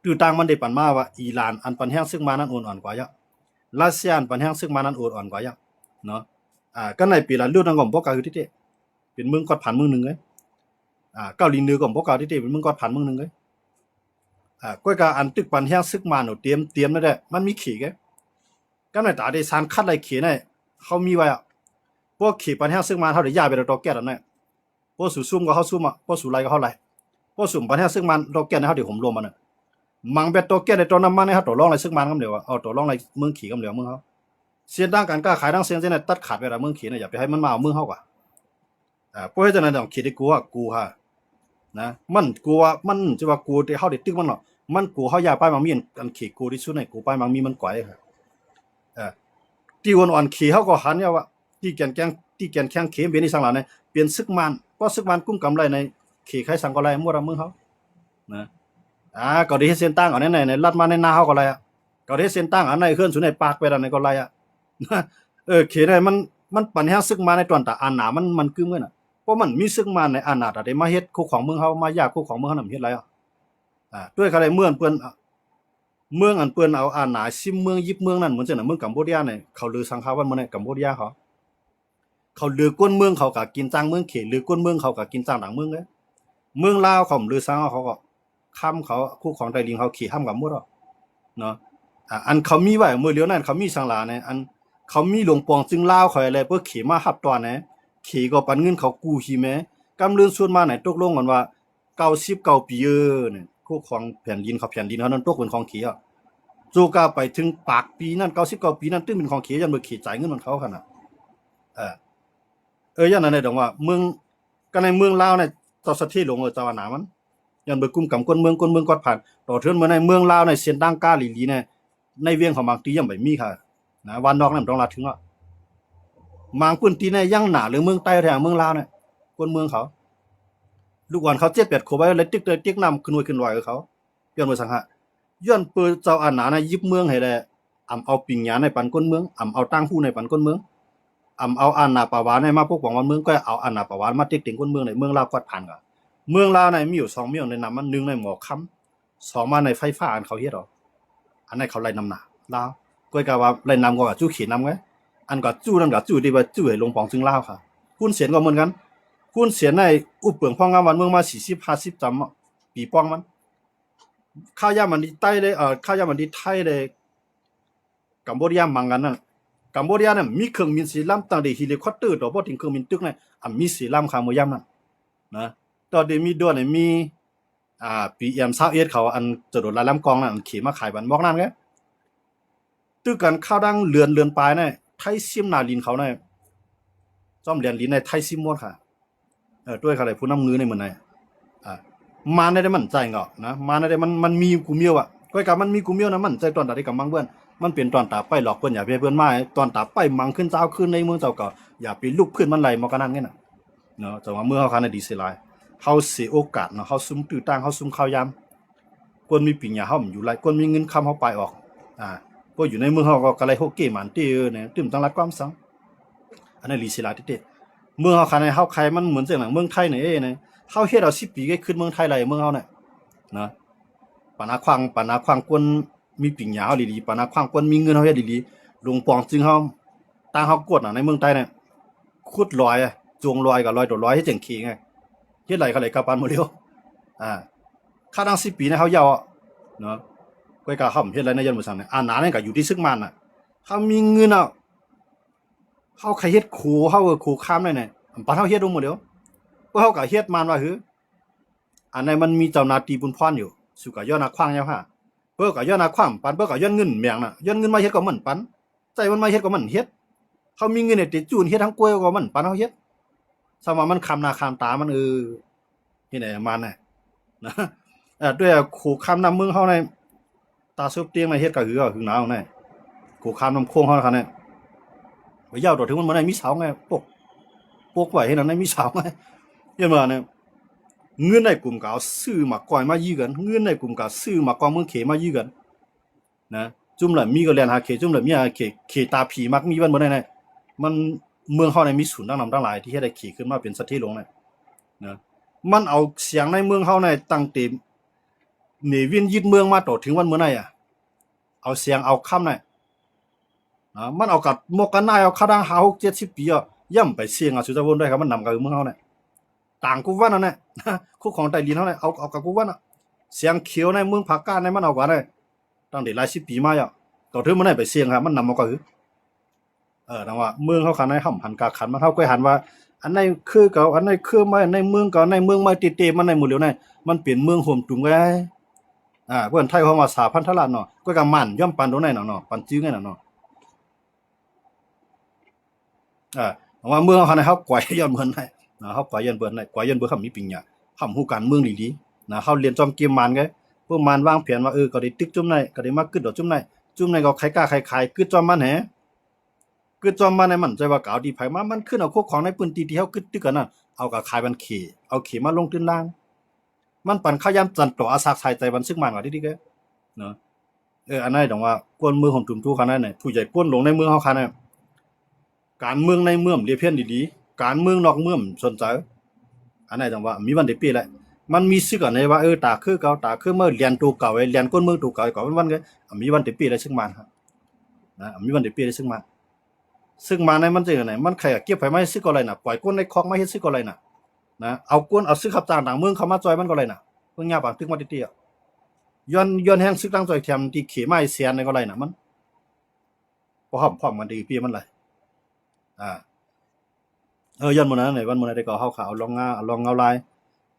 ดูต่างมันได้ปันมาว่าอิหร่านอันปันแห้งซึ่งมานั้นอ่อนกว่าเยอะรัสเซียอันปันแห้งซึ่งมานั้นอ่อนกว่าเยอะเนาะก็ในปีละรุ่นนั้นก็บ่กาอยู่ที่เป็นเมืองกอดผ่านเมืองนึงเลยเกาหลีเหนือก็บ่กาที่เป็นเมืองกอดผ่านเมืองนึงเลยก็กะอันตึกปันแห้งซึ่งมาเนาะเตรียมนั่นแหละมันมีขี่ก็ในตาได้สารคัดไรขี่เนี่ยเขามีไว้พวกขี่ปันแห้งซึ่งมาเฮาได้ย้ายไปตอแก่แล้วเนี่ยพวกสู่ซุ่มก็เฮาซุ่มพวกสู่ไรก็เฮาไรพวกสุ่มปันแห้งซึ่งมันตอแก่เฮาได้ห่มรวมมันน่ะมังเบ็ดตัวเกียในตัวน้ำมันเนี่ยครับตัวรองอะไรซึ่งมันก็เดียวเอาตัวรองอะไรเมืองขี่ก็เดียวเมืองเขาเสียนดังกันก็ขายดังเสียนเส้นตัดขาดไปละเมืองขี่เนี่ยอย่าไปให้มันมาเอาเมืองเขากว่าเพราะฉะนั้นต้องคิดได้กูฮะนะมันกลัวมันจะว่ากูที่เขาได้ตึกมันหรอกมันกูเขาอย่าไปมังมีอันขี่กูที่สุดในกูไปมังมีมันก่อยครับที่วันอ่อนขี่เขาก็หันเนี่ยว่าที่แกนแข้งเข็มเบนี่สังหลานเนี่ยเปลี่ยนซึกมันก็ซึกมันกุ้มกำไรในขี่ใครสั่งก็ไรมั่วเราเมืองเขานะก็ได้เส้นตั้งอันนั้นในลัดมาในนาเฮาก็ไรก็ได้เส้นตั้งอันไหนเคลื่อนสู่ในปากไปอันไหนก็ไรเขได้มันปัญหาซึกมาในตอนตาอาหนามันคือมื้อน่ะเพราะมันมีซึกมาในอาหนาได้มาเฮ็ดคุกของเมืองเฮามายากคุกของเมืองเฮานำเฮ็ดไรด้วยอะไรเมืองเปิ้นอันเปิ้นเอาอาหนาซิมเมืองยิบเมืองนั่นเหมือนจังน่ะเมืองกัมพูชาเนี่ยเขาลือสังฆาวันมื้อในกัมพูชาเขาลือก้นเมืองเขาก็กินจ้างเมืองเขลือก้นเมืองเขาก็กินจ้างหลังเมืองเด้เมืองลาวเขาลือสังเขาก็ค้ำเขาคู่ของไตลิงเขาขี่ห้ามกับหมดเนาะอันเขามีไว้เมื่อเลี้ยวนั้นเขามีสังหลาเนี่ยอันเขามีหลวงปองจึงลาวเขาอะไรเพื่อขี่มาหับตอนนะขี่ก็ปันเงินเขากู้ขี่แม้กำเรือนส่วนมาไหนตกลงกันว่า99ปีเนี่ยคู่ของแผ่นดินเขานั้นตกเป็นของขี่จูกาไปถึงปากปีนั้น99ปีนั้นตึ้งเป็นของขี่ยันเมื่อขี่จ่ายเงินมันเขาขนาดยันนั้นได้ดอกว่าเมืองก็ในเมืองลาวเนี่ยต่อสถิตหลวงเจ้าหนามันยันเบิกกุมกำก้นเมืองกอดผ่านต่อเทือนมาในเมืองลาวในเส้นดังก้าหลีเนี่ยในเวียงของบางตียังไม่มีค่ะนะวันนอกนั่นต้องลาถึงบางพื้นที่ในยังหนาหรือเมืองใต้แถวเมืองลาวเนี่ยก้นเมืองเขาลูกอ่อนเขา7-8ขวบไว้เลยติ๊กนำขึ้นลอยกับเขาย้อนมาสังหะย้อนเปิดเจ้าอาหนาในยิบเมืองให้แลเอาปิงหยาในปันก้นเมืองเอาตั้งผู้ในปันก้นเมืองเอาอาหนาปาวานในมาพวกของวันเมืองก็เอาอาหนาปาวานมาติ๊กติงก้นเมืองในเมืองลาวกอดผ่านกันเมืองลาวในมีอยู่2เมืองในนำมัน1ในหมอค้ำ2มาในไฟฟ้าอันเขาเฮ็ดอันนั้นเขาไล่นำหนาลาวก็กะว่าไล่นำก็จู้เขียนนำไงอันก็จู้นั่นก็จู้ที่ว่าจู้ให้ลงปองจึงลาวค่ะคุณเสียนก็เหมือนกันคุณเสียนในอุปเปิงพ่องงามวันเมืองมา40-50จำปีป้องมันข้าวยามันดีใต้เลยข้าวยามันดีไทยเลยกัมพูชามังกันนั่นกัมพูชาเนี่ยมีเครื่องบินสีลำตั้งแต่เฮลิคอปเตอร์ต่อบ่ถึงเครื่องบินตึกเนี่ยมีสีลำข้ามมื้อยามนั่นนะตอนเดมีด้วยเนี่ยมีPM21เขาอันจรวดลายลำกองนั่นขี่มาขายบันบอกนั่นไงตึกกันข้าวดังเลือนปลายเนี่ยไทยซิมนาลินเขาเนี่ยซ่อมเรียนลินในไทยซิมหมดค่ะด้วยเขาเลยผู้นำเงือในเหมือนไหนมาได้มันใจเงาะนะมาได้มันมีกูเมียวก็กับมันมีกูเมียวนะมันใจตอนตาได้กับมังเบิ้นมันเป็นตอนตาไปหลอกเพิ่นอย่าไปเพิ่นมาตอนตาไปมังขึ้นเจ้าขึ้นในเมืองเจ้าก็อย่าไปลุกขึ้นมันไหลมอกะนั่นไงน่ะเนาะแต่ว่าเมื่อเฮาคันได้ดีเสียหลายเฮาเสียโอกาสเนาะเฮาซุ่มตื้อตั้งเฮาซุ่มข้าวยามคนมีปิญญาเฮามันอยู่หลายคนมีเงินค้ำเฮาไปออกพวกอยู่ในเมืองเฮาก็กะไรโฮเกมันติเนี่ยตึมตั้งรัดความสังอันนั้นลีเสียหลายติเมืองเฮาคันให้เฮาใครมันเหมือนจังหนังเมืองไทยนี่เนี่ยเฮาเฮ็ดเอา10ปีก็ขึ้นเมืองไทยหลายเมืองเฮาเนี่ย นะปานาควางกวนมีปิ่งหยาเฮาดีๆปานาควางกวนมีเงินเฮาเฮ็ดดีๆลุงปองจึงเฮาตั้งเฮากวดน่ะในเมืองใต้เนี่ยขุดลอยอะจวงลอยกับลอยตัวลอยให้จังขี้ไงเฮ็ดไรเขาเลยกลับบ้านหมดแล้วอ่าค่าดัง10ปีนะเฮายาวเนาะก้อยกะห่ำเฮ็ดไรในยันบ่ซั่นเนี่ยหนาเนี่ยก็อยู่ที่ซึกมันน่ะเฮามีเงินอ่ะเฮาใครเฮ็ดโคเฮาโคข้ามได้เนี่ยปานเฮาเฮ็ดหมดแล้วพวกเฮาก็เฮ็ดมันว่าหืออันไหนมันมีเจ้าหน้าที่บุญพรอยู่สุกะย้อนนาควางยาวฮะเปิ้นก็ย้อนนาควางปันเปิ้นก็ย้อนเงินแมงน่ะย้อนเงินมาเฮ็ดก็มันปันใจมันมาเฮ็ดก็มันเฮ็ดเฮามีเงินเนี่ยติจูนเฮ็ดทั้งกล้วยก็มันปันเฮาเฮ็ดสมว่ามันคำหน้าคำตามันที่ไหนมันน่ะนะด้วยโขคำนำเมืองเฮาในตาซุบเตียงในเฮ็ดก็คือหนาวแน่โขคำนำโค้งเฮาคั่นน่ะบ่ยาวดอกถึงมันบ่ได้มีเสาไงปกไว้ให้นั่นได้มีเสาไงเห็นบ่เนี่ยเงินในกลุ่มก็เอาซื้อมาก่อยมายื้อกันเงินในกลุ่มก็ซื้อมากองเมืองเขมายื้อกันนะจุ่มละมีก็แล่นหาเขจุ่มละมีหาเขตาผีมักมีวันบ่ได้แน่มันเมืองเฮาในมีศูนย์ตั้งหลายที่เฮ็ดให้เขขึ้นมาเป็นสัตว์ที่ลงน่ะนะมันเอาเสียงในเมืองเฮาในตั้งเต็มเนวินยึดเมืองมาต่อถึงวันเมื่อไหร่เอาเสียงเอาคำน่ะมันเอากับมกกันนายเอาคาดัง5 6 70ปีย่ำไปเสียงสุจวนได้ครับมันนำกับเมืองเฮาน่ะต่างกูว่านั่นน่ะคู่ของใต้ดินเฮาน่ะเอากับกูว่าน่ะเสียงเขียวในเมืองภาคกลางในมันเอากว่าน่ะตั้งแต่หลาย10ปีมาต่อถึงมื้อไหนไปเสียงครับมันนำมาก็คือดังว่าเมืองเฮาคันในห่ำหันกาขันมันเฮาก็หันว่าอันไหนคือเก่าอันไหนคือไม่ในเมืองเก่าในเมืองไม่ติๆมันในหมู่เหลียวในมันเป็นเมืองโฮมตุงไว้เพิ่นไทยเฮาว่าสาพันธราชเนาะก็ก็มั่นย่อมปันตรงไหนเนาะปันจื้อไงเนาะว่าเมืองเฮาคันเฮาก่อยย้อนเบิ่นได้เฮาก่อยย้อนเบิ่นได้ก่อยย้อนเบิ่นคำมีปิงหยังคำฮู้การเมืองดีๆเฮาเรียนจอมเกมมันไงพวกมันวางแผนว่าก็ได้ตึกจุ่มไหนก็ได้มากึดดอกจุ่มไหนก็ใครกล้าใครขายกึดจอมมันแหคือจอมมาในมันใจว่าเก่าดีไผมามันขึ้นเอาพวกของในปืนตีที่เฮาคึดตึกกันน่ะเอากับขายมันขี่เอาขี่มาลงตื้นล่างมันปั่นขยามจันต่ออาสาใส่ใจมันซึกมันว่าดีๆแกเนาะอันนั้นต้องว่ากวนมือของตุ่มทู่คันนั้นน่ะผู้ใหญ่กวนลงในเมืองเฮาคันน่ะการเมืองในเมืองเรียบเพี้ยนดีๆการเมืองนอกเมืองสนใจอันนั้นต้องว่ามีวันได้ปีแหละมันมีซึกอันไหนว่าตาคือเก่าตาคือเมื่อเรียนตัวเก่าไว้เรียนกวนเมืองตัวเก่าก็วันๆก็มีวันได้ปีได้ซึกมันครับนะมีวันได้ปีได้ซึกมันซึ่งมาในมันจะยังไงมันใครเก็บไผมาซื้อก็อะไรน่ะปล่อยก้นในคอกมาเฮ็ดซื้อก็อะไรน่ะนะเอาก้นเอาซื้อขับต่างเมืองเข้ามาจอยมันก็อะไรน่ะเพิ่งยาปากตึกมาติๆย้อนแห้งซึกตั้งจอยแถมที่เขไม้เสียนในก็อะไรน่ะมันบ่ฮ้อมมันดีปีมันเลยอ่าย้อนมื้อนั้นไหนวันมื้อนั้นได้ก็เฮาขาเอาลองเงาลาย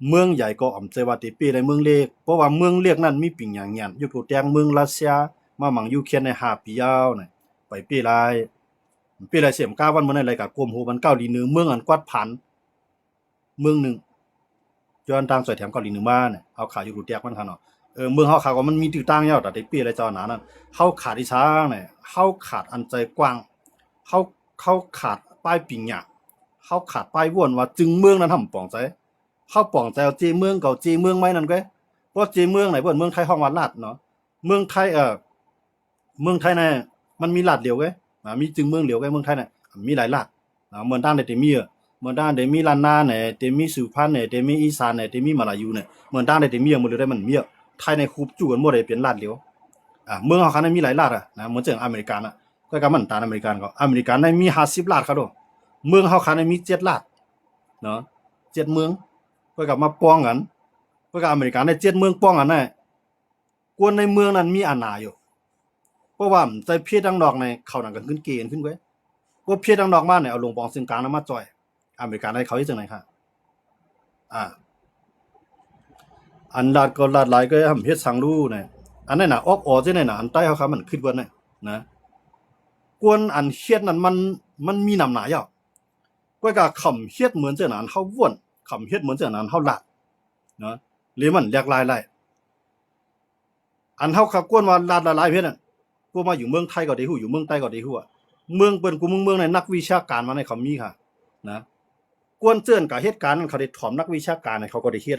เมืองใหญ่ก็อ่อมใจว่าติปีในเมืองเล็กเพราะว่าเมืองเล็กนั้นมีปิ่งหยังหยันอยู่ตัวแตงเมืองรัสเซียมาหมังยูเครนใน5 ปียาวน่ะไปปีหลายปีไรเสียมก้าวันมื้อนั้นไรก็กวมหูมันเกาหลีเหนือเมืองอันกวาดผันเมืองนึงย้อนทางสวยแถมเกาหลีเหนือมาเนี่ยเอาขาอยู่รูแตกมันคั่นเนาะเมืองเฮาขาก็มันมีตื้อต่างยาวแต่ได้ปีไรเจ้าหนานั้นเฮาขาดอีช้างเนี่ยเฮาขาดอันใจกว้างเฮาขาดป้ายปิงหยาเฮาขาดป้ายว่นว่าจึงเมืองนั้นทำปองใจเฮาปองใจเอาเจเมืองเก่าเจเมืองใหม่นั่นก็เพราะเจเมืองไหนเพิ่นเมืองไทยฮ้องว่าลาดเนาะเมืองไทยเมืองไทยน่ะมันมีลาดเดียวไงมีจึงเมืองเดียวไงเมืองไทยน่ะมีหลายลาดเหมือนด้านได้มีเหมือนด้านได้มีล้านนาเนี่ยได้มีสุพรรณเนี่ยได้มีอีสานเนี่ยได้มีมาลายูเนี่ยเหมือนด้านได้มีหมดเลยได้มันมีไทยในคูบจู่กันหมดเลยเป็นลาดเดียวเมืองเฮาคันมีหลายลาดนะเหมือนจังอเมริกันก็กำมันตามอเมริกันก็อเมริกันในมี50ลาดครับโดเมืองเฮาคันมี7ลาดเนาะ7เมืองก็กลับมาป้องกันก็กับอเมริกันได้7เมืองป้องกันน่ะกวนในเมืองนั้นมีอาณาอยู่เพราะว่าใจเพียดังดอกในเขานั่นก็ขึ้นเกณฑ์ขึ้นไว้ว่าเพียดังดอกมาเนี่ยเอาลงปองซึ่งกลางนำมาจ่อยอเมริกันให้เขาที่จังไหนครับอันลาดก็ลาดหลายก็ทำเฮ็ดสังรู้เนี่ยอันนั้นน่ะออกออจังได๋น่ะอันใต้เฮาครับมันคิดว่าน่ะนะกวนอันเฮ็ดนั้นมันมีน้ำหนายาวก็ก็คำเฮ็ดเหมือนจังนั้นเฮาว่นคำเฮ็ดเหมือนจังนั้นเฮาลาดเนาะหรือมันแหลกหลายอันเฮาขับกวนว่าลาดหลายเฮ็ดน่ะกูมาอยู่เมืองไทยก็ได้ฮู้อยู่เมืองใต้ก็ได้ฮู้เมืองเปิ้นกูเมืองในนักวิชาการมาในเขามีค่ะนะกวนเจื้อนกับเหตุการณ์นั้นเขาได้ถอมนักวิชาการให้เขาก็ได้เฮ็ด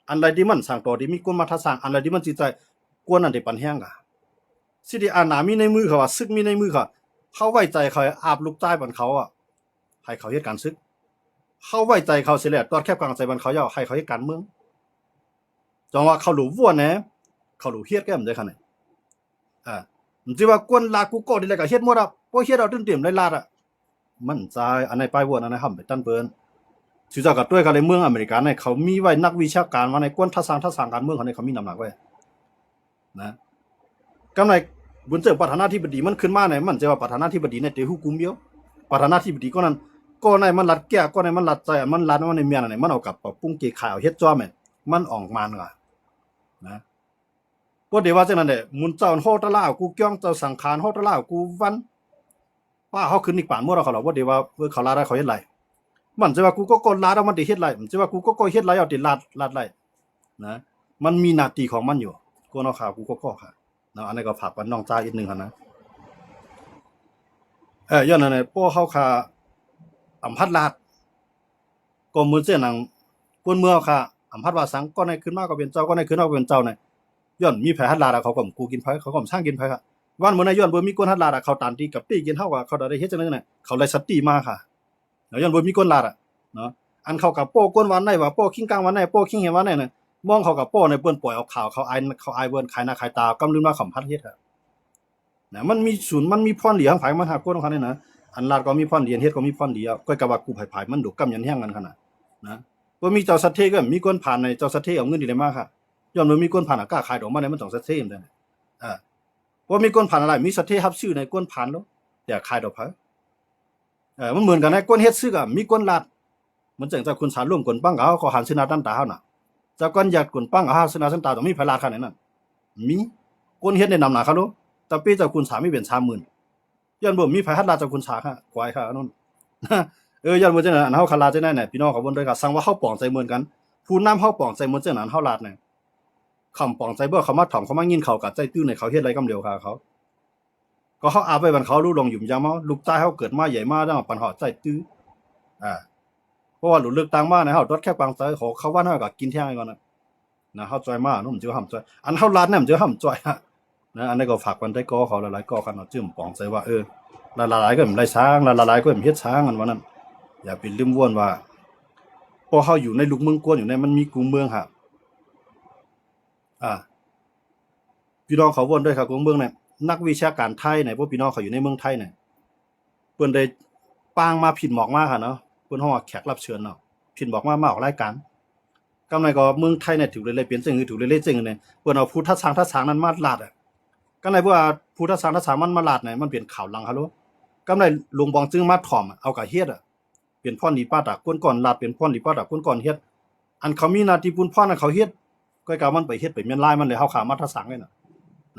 อันใดที่มันสร้างต่อที่มีกวนมาทัสร้างอันใดที่มันจิตใจกวนนั้นได้ปันแฮงกะสิได้อานามีในมือเขาว่าซึกมีในมือเขาเขาไว้ใจเขาอาบลูกใต้บันเขาให้เขาเฮ็ดการซึกเขาไว้ใจเขาสิแล้วตอดแคบกลางใจบันเขาให้เขาเฮ็ดการเมือง จองว่าเขาหลูวัวเนี่ยเขาหลูเฮ็ดแก้มได้ขนาดมันสิว่ากวนลากูก็ได้เลยก็เฮ็ดหมดอ่ะพอเฮ็ดเอาตึ้งเต็มได้ลาดอ่ะมันใจอันไหนไปวัวอันไหนห้ำไปตั้นเปิ้นสิเจ้ากับด้วยกันในเมืองอเมริกันเนี่ยเขามีไว้นักวิชาการว่าในกวนทัศน์การเมืองเขาเนี่ยเขามีน้ำหนักไว้นะกำไรบุญเจอประธานาธิบดีมันขึ้นมาเนี่ยมันจะว่าประธานาธิบดีเนี่ยเตะฮู้กุมเดียวประธานาธิบดีก็นั้นก็ในมันรัดแก้ก็ในมันรัดใจมันรัดมันในเมียนไหนมันเอากับปรับปรุงเกี่ยข่าวเฮ็ดจ้อแม่นมันออกมาเนาะนะก็เดี๋ยวว่าจังนั้นแหละมุนเจ้าโฮตะลากูเกี้ยงเจ้าสังขารโฮตะลากูวันป้าเขาขึ้นอีกป่านมั่วเราเขาหรอกว่าเดี๋ยวว่าเขาลาได้เขาเฮ็ดไรมันจะว่ากูก็กดลาแล้วมันได้เฮ็ดไรมันจะว่ากูก็เฮ็ดไรเอาติลาดไรนะมันมีหน้าที่ของมันอยู่กูเอาข่าวกูก็ค่ะนะอันนี้ก็ฝากไว้น้องจ้าอีกนึงครับนะย้อนนั่นน่ะป้อเขาค่ะอำพัดลาดก็มือเส้นหนังกวนเมืองค่ะอำพัดว่าสังก็ในขึ้นมาก็เป็นเจ้าก็ในขึ้นมาก็เป็นเจ้าเนี่ยย้อนมีแผลหัดลาดเขาก็กูกินไผเขาก็สร้างกินไผค่ะวันมื้อนั้นย้อนบ่มีคนหัดลาดเขาตานตีกับตีกินเฮาก็เขาได้เฮ็ดจังได๋น่ะเขาไล่สติมาค่ะแล้วย้อนบ่มีคนลาดเนาะอันเขากับโป้ก้นวันไหนว่าโป้คิงกลางวันไหนโป้คิงเห็นวันไหนน่ะมองเขากับโป้ในเปิ้นปล่อยเอาข่าวเขาอายเบิ่นขายหน้าขายตากำลืมมาขำพัดเฮ็ดค่ะนะมันมีศูนย์มันมีพรเหลียงไผมันหาคนของเขานี่นะอันลาดก็มีพรเหลียงเฮ็ดก็มีพรเหลียก็กะว่ากูไผมันดุกำยันแฮงกันขนาดนะบ่มีเจ้าสัตเทก็มีคนผ่านในเจ้าสัตเทเอาเงินนี่ได้มาค่ะย้อนบ่มีคนผ่านกล้าขายดอกมาได้มันต้องสัตเทมันได้บ่มีคนผ่านอะไรมีสัตเทรับซื้อในคนผ่านแล้วแต่ขายดอกไผมันเหมือนกันนะคนเฮ็ดซื้อก็มีคนลาดมันจังจะคุณสารร่วมคนปังเอาก็หันสนาดันตาเฮาน่ะจะก่อนอยากคนปังเอาสนาสันตาต้องมีไผลาดขนาดนั้นมีคนเฮ็ดในนำหน้าเขาโลแต่ปีเจ้าคุณสามีเป็น30,000ย้อนบ่มีไผหัดลาดเจ้าคุณสาค่ะควายค่ะอันนั้นย้อนบ่จังนั้นอันเฮาคลาดจังได๋น่ะพี่น้องเขาบ่ได้ก็สั่งว่าเฮาปองใจเหมือนกันผู้นำเฮาปองใจเหมือนจังนั้นเฮาลาดน่ะคำปองใจบ่เขามาถ่อมเขามายินเขากับใจตื้อในเขาเฮ็ดอะไรกำเดียวค่ะเขาก็เขาอาบไว้บันเขารู้ลงหยุ่มยามเฮาลูกใต้เฮาเกิดมาใหญ่มาดังปันเหาะใจตื้ออ่าเพราะว่าหลุดเลือกตั้งมานะเฮาดดแค่ปางใจเขาว่าเฮาก็กินแท้ก่อนนะเฮาจอยมานุ่มจื้อห่ำจอยอันเฮาลาดเนี่ยมันจื้อห่ำจอยนะอันนี้ก็ฝากกันได้ก็เขาหลายๆก็กันเนาะจื้อปองใจว่าหลายๆก็มันไล่ช้างหลายๆก็มันเฮ็ดช้างกันว่านั้นอย่าไปลืมว่นว่าพอเฮาอยู่ในลูกเมืองกวนอยู่ในมันมีกรุงเมืองฮะพี่น้องเขาวนด้วยครับกรุงเมืองเนี่ยนักวิชาการไทยเนี่ยพวกพี่น้องเขาอยู่ในเมืองไทยเนี่ยเพิ่นได้ปางมาผิดหมอกมาค่ะเนาะเพิ่นฮ้อแขกรับเชิญเนาะผิดหมอกมาออกรายการกำไรก็เมืองไทยเนี่ยถูกเลยเปลี่ยนจังถูกเลยจังเนี่ยเพิ่นเอาพุทธศาสนานั้นมาลาดกำไรว่าพุทธศาสนามันมาลาดเนี่ยมันเปลี่ยนข่าวหลังฮัลโหลกำไรลุงบองจึงมาถ่อมเอากะเฮ็ดเปลี่ยนพ่อหนีป้าตาก้นก่อนลาดเปลี่ยนพ่อหนีป้าตาก้นก่อนเฮ็ดอันเขามีหน้าที่ปุ้นพ่อน่ะเขาเฮ็ดก็กะมันไปเฮ็ดไปเมียนลายมันเลยเฮาขามาทัศน์เลยน่ะ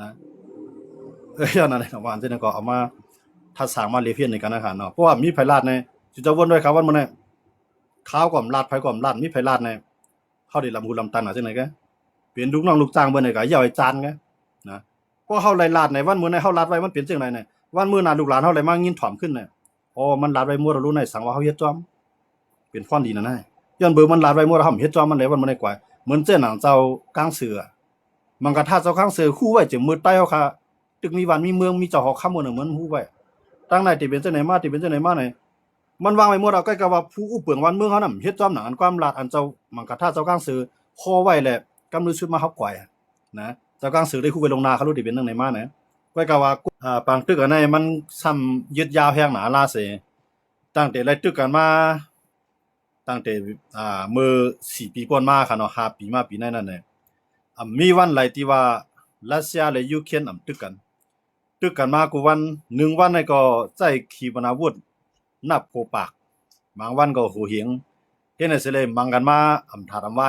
นะย้อนนั่นแหละว่าอันนั้นก็เอามาทัศน์มาเรียนเพียนในกันนะคะเนาะเพราะว่ามีไผลาดในสิจะวนด้วยครับว่ามันเนี่ยข้าวก่อมลาดไผก่อมลาดมีไผลาดในเฮาได้ลำหูลำตันจังได๋กะเป็นลูกน้องลูกจ้างเบิ่นนี่ก็อย่าไว้จานกะนะเพราะเฮาไล่ลาดในวันมื้อในเฮาลาดไว้มันเป็นจังได๋เนี่ยวันมื้อหน้าลูกหลานเฮาเลยมายินถ่อมขึ้นเนี่ยอ๋อมันลาดไว้มั่วรู้ในสังว่าเฮาเฮ็ดจอมเป็นพรดีนั่นน่ะย้อนเบิ่มันลาดไว้มั่วเฮาเฮ็ดจอมมันเลยวันมื้อในกว่าเหมือนเจ้าหนังเจ้ากลางเสือมันก็ถ้าเจ้ากลางเสือคู่ไว้จะมืดใต้เฮาค่ะตึกมีวันมีเมืองมีเจ้าหอกคำบ่น่ะเหมือนฮู้ไว้ตั้งไหนที่เป็นจังได๋มาที่เป็นจังได๋มาเนี่ยมันวางไว้หมดเอาใกล้กับว่าผู้อุปเปิงวันเมืองเฮานำเฮ็ดจอมหนังอันความลาดอันเจ้ามันก็ถ้าเจ้ากลางเสือพอไว้แหละกำลือชุดมาเฮาก่อยนะเจ้ากลางเสือได้คู่ไปลงนาเขารู้ที่เป็นจังได๋มานะใกล้กับว่าปางตึกอันนั้นมันซ้ำยึดยาวแฮงหนาลาเสตั้งแต่ไล่ตึกกันมาตั้งแต่มื้อ4ปีก่อนมาค่ะเนาะ5ปีมาปีนั้นน่ะเนี่ยมีวันไหลที่ว่ารัสเซียและยูเครนตึกกันมากูวัน1วันนี่ก็ใช้ขีปนาวุธนับโคปากบางวันก็โหเหียงเฮ็ดให้สิเลยมังกันมาถาดไว้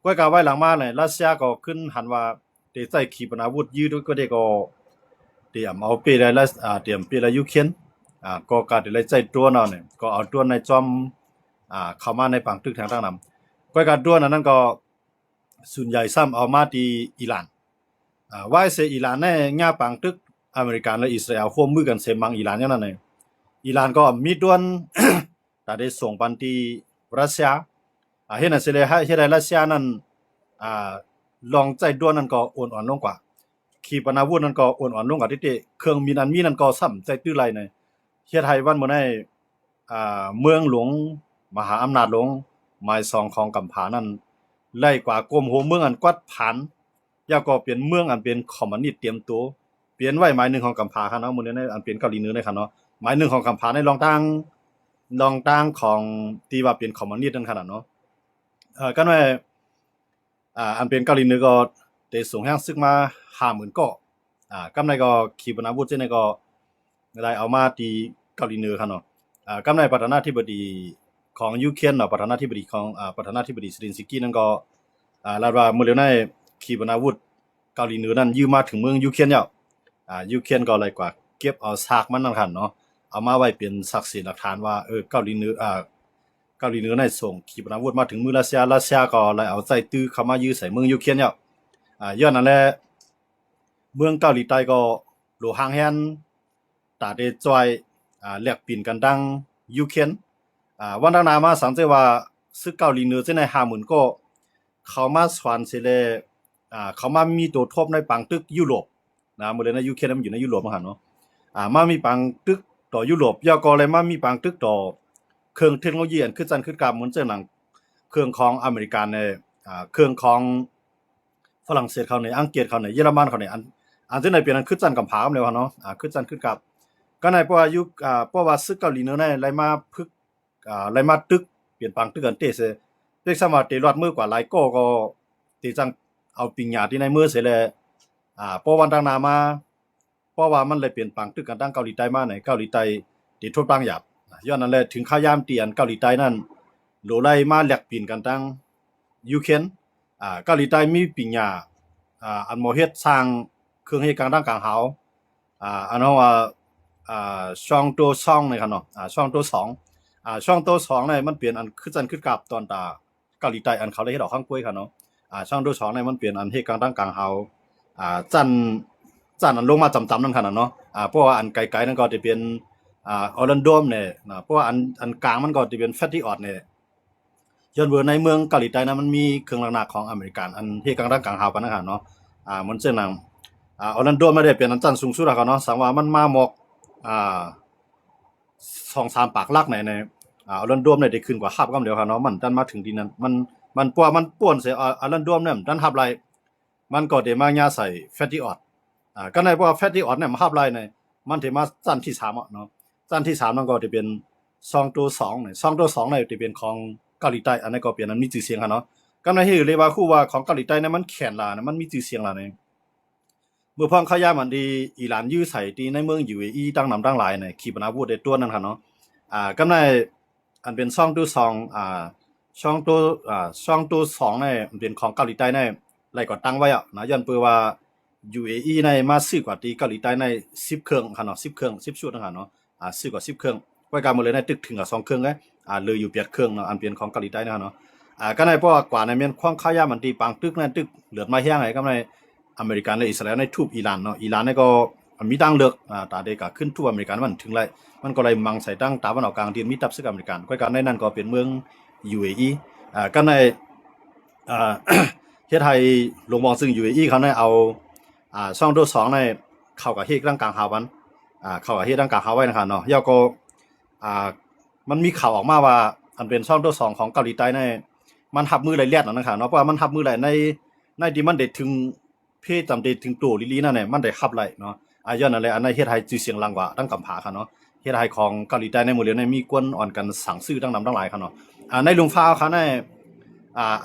ก้อยกะไว้หลังมาเนี่ยรัสเซียก็ขึ้นหันว่าได้ใช้ขีปนาวุธยืดก็ได้ก็เตรียมเอาไปได้เตรียมไปได้ยูเครนก็กะได้ใช้ตัวเนาะเนี่ยก็เอาตัวในจอมเข้ามาในปังตึกทางต่างนำก้อยกะตัวนั้นก็ส่วนใหญ่ซ้ำเอามาที่อิหร่านว่าเสอิหร่านในญาปังตึกอเมริกันและอิสราเอลร่วมมือกันเสมังอิหร่านอย่างนั้นน่ะอิหร่านก็มีดวนแต่ได้ส่งปันที่รัสเซียเฮ็ดให้สิเลยเฮ็ดให้รัสเซียนั้นลองใจดวนนั้นก็อ่อนๆลงกว่าขีปนาวุธนั้นก็อ่อนๆลงกว่าที่เครื่องมีนั้นมีนั้นก็ซ้ำใจตื้อไหลในเฮ็ดให้วันมื้อนี้เมืองหลวงมหาอำนาจหลวงหมาย2ของกำผานั้น ไล่กว่ากรมโหเมืองอันกวัดผันยาก็เป็นเมืองอันเป็นคอมมิวนิสต์เตรียมตัวเปลี่ยนไว้หมายหนึ่งของกัมพาครับเนาะมื้อนี้ในอันเป็นเกาหลีเหนือนะครับเนาะหมายหนึ่งของกัมพาในรองตั้งของที่ว่าเป็นคอมมิวนิสต์นั่นขนาดเนาะก็ว่าอันเป็นเกาหลีเหนือก็ได้ส่งแรงศึกมา50,000ก็กำไรก็ขีปนาวุธเจ้านี่ก็ได้เอามาที่เกาหลีเหนือครับเนาะกำไรประธานาธิบดีของยูเครนเนาะประธานาธิบดีของประธานาธิบดีเซเลนสกี้นั่นก็ลาดว่าเมื่อเร็วนี้ขีปนาวุธเกาหลีเหนือนั้นยืมมาถึงเมืองยูเครนแล้วยูเครนก็เลยกว่าเก็บเอาซากมันนั่นคั่นเนาะเอามาไว้เป็นศักดิ์ศรีหลักฐานว่าเกาหลีเหนือเกาหลีเหนือได้ส่งขีปนาวุธมาถึงมือรัสเซียก็เลยเอาใจตื้อเข้ามายื้อใส่เมืองยูเครนแล้วย้อนนั่นแหละเมืองเกาหลีใต้ก็โลหางแฮนตาได้จอยแลกปินกันดังยูเครนวันดังนามาสังเกตว่าซึกเกาหลีเหนือเจ้าใน50,000ก็เขามาสวานเสเลเขามามีตัวทบในปังตึกยุโรปนะมื้อนั้นยูเครนมันอยู่ในยุโรปหั่นเนาะมามีปังตึกต่อยุโรปยาก็เลยมามีปังตึกต่อเครื่องเทคโนโลยีอันคือจันคือกรรมเหมือนเจ้าหนังเครื่องของอเมริกันในเครื่องของฝรั่งเศสเขาในอังกฤษเขาในเยอรมันเขาในอันที่ไหนเป็นอันคือจันกับผามเลยว่าเนาะคือจันคือกับก็ในเพราะว่ายุคเพราะว่าซึกเกาหลีเหนือในไล่มาพึกไล่มาตึกเปลี่ยนปังตึกกันเตเสเด็กสามารถตีรอดมือกว่าหลายก็ตีจังเอาปิงหยาที่ในมือเสเลยเพราะวันดังนามาเพราะว่ามันเลยเปลี่ยนปังตึกกันตั้งเกาหลีใต้มาในเกาหลีใต้ติดโทษบางหยาบย้อนนั้นเลยถึงข้ายามเตียนเกาหลีใต้นั่นโหลไล่มาแลกปินกันตั้งยูเครนเกาหลีใต้มีปิงหยาอันโมเฮ็ดสร้างเครื่องเฮ็ดกลางด้านกลางเฮาอันนั้นว่าช่องตัว2นี่ครับเนาะช่องตัว2ช่องตัว2นี่มันเปลี่ยนอันคือจันคือกับตอนตาเกาหลีใต้อันเขาเลยเฮ็ดออกข้างกล้วยครับเนาะช่องตัว2นี่มันเปลี่ยนอันเฮ็ดกลางด้านกลางเฮาจันอันลงมาจำๆนั่นคั่นน่ะเนาะเพราะว่าอันไกลๆนั่นก็สิเป็นออร์แลนโดเนี่ยนะเพราะว่าอันกลางมันก็สิเป็นแฟตตี้ออดเนี่ยย้อนเวอในเมืองเกาหลีใต้นั้นมันมีเครื่องหนักๆของอเมริกันอันเฮ็ดกลางด้านกลางเฮาปานนั้นคั่นเนาะมันซึ่งนั้นออร์แลนโดไม่ได้เป็นอันจันสูงสุดอะครับเนาะสังว่ามันมาหมอกอ่า2-3ปากลักในออร์แลนโดเนี่ยได้ขึ้นกว่าคาบกำเดียวครับเนาะมันดันมาถึงดินนั้นมันเพราะว่ามันป่วนใส่ออร์แลนโดเนี่ยดันทับไหลมันก็ได้มาญาใส่แฟตตี้ออดก็ในเพราะว่าแฟตตี้ออดเนี่ยมาทับไหลเนี่ยมันสิมาจันที่3อะเนาะจันที่3นั่นก็สิเป็นช่องตัว2เนี่ยช่องตัว2เนี่ยสิเป็นของเกาหลีใต้อันนั้นก็เป็นอันมีชื่อเสียงครับเนาะก็ในเฮ็ดเลยว่าคู่ว่าของเกาหลีใต้เนี่ยมันแข็งล่ะนะมันมีชื่อเสียงล่ะเนี่ยเมื่อพ้องขยามันดีอิหร่านยื้อใส่ที่ในเมือง UAE ตั้งนำตั้งหลายเนี่ยขีปนาวุธได้ตัวนั้นครับเนาะก็ในอันเป็นช่องตัว2ช่องตัว2เนี่ยมันเป็นของเกาหลีใต้เนี่ยไล่ก็ตั้งไว้อะนะย้อนเปื่อว่า UAE ในมาซื้อกว่าที่เกาหลีใต้ใน10เครื่องครับเนาะ10เครื่อง10ชุดนะครับเนาะซื้อกว่า10เครื่องไว้กันหมดเลยในตึกถึงกับ2เครื่องเลยเหลืออยู่8เครื่องเนาะอันเป็นของเกาหลีใต้นะครับเนาะก็ในเพราะว่ากว่าในเมียนควางขยามันที่ปังตึกนั้นตึกเหลือมาแห้งไงก็ในอเมริกันและอิสราเอลในทุบอิหร่านเนาะอิหร่านนี่ก็มีตั้งเลือกตาเดก็ขึ้นทุบอเมริกันมันถึงไรมันก็เลยมังใส่ตั้งตาวันออกกลางที่มีตับซึกอเมริกันก็การในนั้นก็เป็นเมือง UAE ก็ในเฮ็ดให้ลงมองซึ่ง UAE เขาได้เอาช่องตัว2ในเข้ากับเฮ็ดร่างกลางฮาวันเข้ากับเฮ็ดร่างกลางฮาไว้นะครับเนาะแล้วก็มันมีข่าวออกมาว่าอันเป็นช่องตัว2ของเกาหลีใต้ในมันหับมือหลายเลียดนะครับเนาะเพราะว่ามันหับมือหลายในที่มันได้ถึงเพศจำได้ถึงตัวลีนั่นเนี่ยมันได้หับไหลเนาะย้อนนั่นแหละอันนั้นเฮ็ดให้ชื่อเสียงลังกว่าตั้งกำผาครับเนาะเฮ็ดให้ของเกาหลีใต้ในหมู่เหล่านี้มีกวนอ่อนกันสั่งซื้อตั้งนำตั้งหลายครับเนาะในลุงฟ้าเขาใน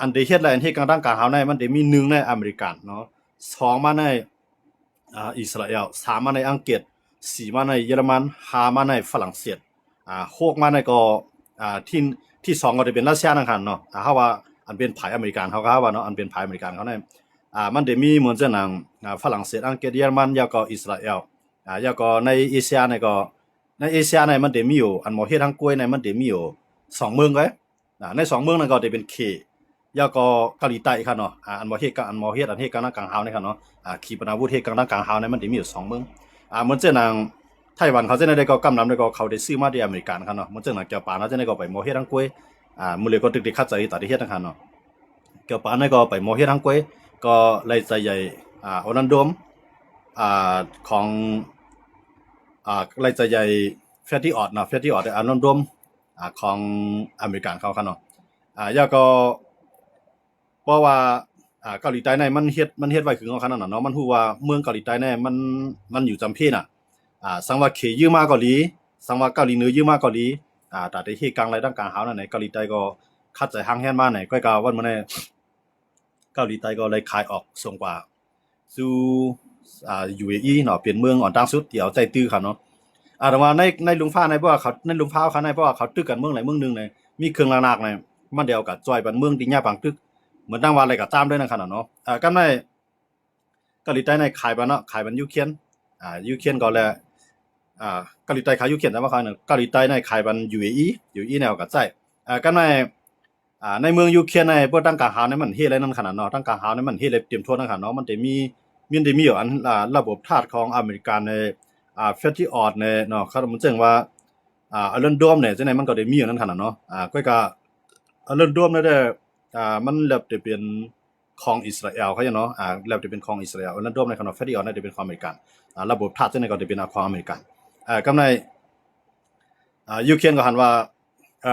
อันได้เฮ็ดหลายอันเฮ็ดกลางด้านกลางเฮาในมันได้มี1ในอเมริกันเนาะ2มาในอิสราเอล3มาในอังกฤษ4มาในเยอรมัน5มาในฝรั่งเศส6มาในก็ที่2ก็จะเป็นรัสเซียนั่นคั่นเนาะเฮาว่าอันเป็นภายอเมริกันเขาก็ว่าเนาะอันเป็นภายอเมริกันเขาในมันได้มีเหมือนเช่นฝรั่งเศสอังกฤษเยอรมันแล้วก็อิสราเอลแล้วก็ในเอเชียในก็ในเอเชียในมันได้มีอยู่อันหมอเฮ็ดทางกล้วยในมันได้มีอยู่2เมืองไว้ใน2เมืองนั้นก็ได้เป็นเคแล้วก็เกาหลีใต้ครับเนาะอันหมอเฮ็ดอันเฮ็ดกลางกลางฮาวนี่ครับเนาะขีปนาวุธเฮ็ดกลางกลางฮาวในมันได้มีอยู่2เมืองเหมือนเช่นไต้หวันเขาจะได้ก็กำนำได้ก็เขาได้ซื้อมาที่อเมริกันครับเนาะเหมือนเช่นเกี่ยวปานเขาจะได้ก็ไปหมอเฮ็ดทางกล้วยมื้อเลยก็ตึกๆคัดใจตัดที่เฮ็ดนะครับเนาะเกี่ยวปานในก็ไปหมอเฮ็ดทางกล้วยก็เลยใจใหญ่ออร์แลนโดของเลยใจใหญ่แฟตตี้ออดเนาะแฟตตี้ออดออร์แลนโดของอเมริกันเขาครับเนาะแล้วก็ เพราะว่าเกาหลีใต้ในมันเฮ็ดไว้คือเอาขนาดนั้นเนาะมันฮู้ว่าเมืองเกาหลีใต้ในมันอยู่จำเพน่ะสังว่าเขยื้อมาเกาหลีสังว่าเกาหลีเหนือยื้อมาเกาหลีแต่ที่เฮ็ดกลางไรดังกลางหาวนั่นไหนเกาหลีใต้ก็คัดใจห่างแฮนมาไหนก็วันมื้อนี้เกาหลีใต้ก็เลยขายออกส่งกว่าสู่UAE เนาะเป็นเมืองอ่อนตั้งสุดที่เอาใจตื้อเขาเนาะแต่ว่าในลุงฟ้าในเพราะว่าเขาในลุงฟ้าเขาในเพราะว่าเขาตึกกันเมืองไหนเมืองนึงเนี่ยมีเครื่องระนาดเนี่ยมันเดียวกับจอยบ้านเมืองที่ย่าปังตึกเหมือนดังว่าอะไรก็ตามด้วยนั่นขนาดเนาะก็ในเกาหลีใต้ในขายบ้านเนาะขายบ้านยูเคียนยูเคียนก็แล้วเกาหลีใต้ขายยูเคียนแต่ว่าเขาเนี่ยเกาหลีใต้ในขายบ้าน UAE แนวกับใจก็ในเมืองยูเครนในพวกตั้งกลางหาวในมันเฮ็ดอะไรนั่นขนาดเนาะตั้งกลางหาวในมันเฮ็ดอะไรเตรียมโทษนั่นขนาดเนาะมันจะมีอยู่อันระบบทาสของอเมริกันในเฟตติออดในเนาะเขามันจึงว่าอลันดอมเนี่ยจังได๋มันก็ได้มีอยู่นั่นขนาดเนาะก็อลันดอมเนี่ยมันแล้วจะเป็นของอิสราเอลเขาเนาะแล้วจะเป็นของอิสราเอลอลันดอมในขนาดเฟตติออดเนี่ยจะเป็นของอเมริกันระบบทาสจังได๋ก็จะเป็นของอเมริกันกำในยูเครนก็หันว่า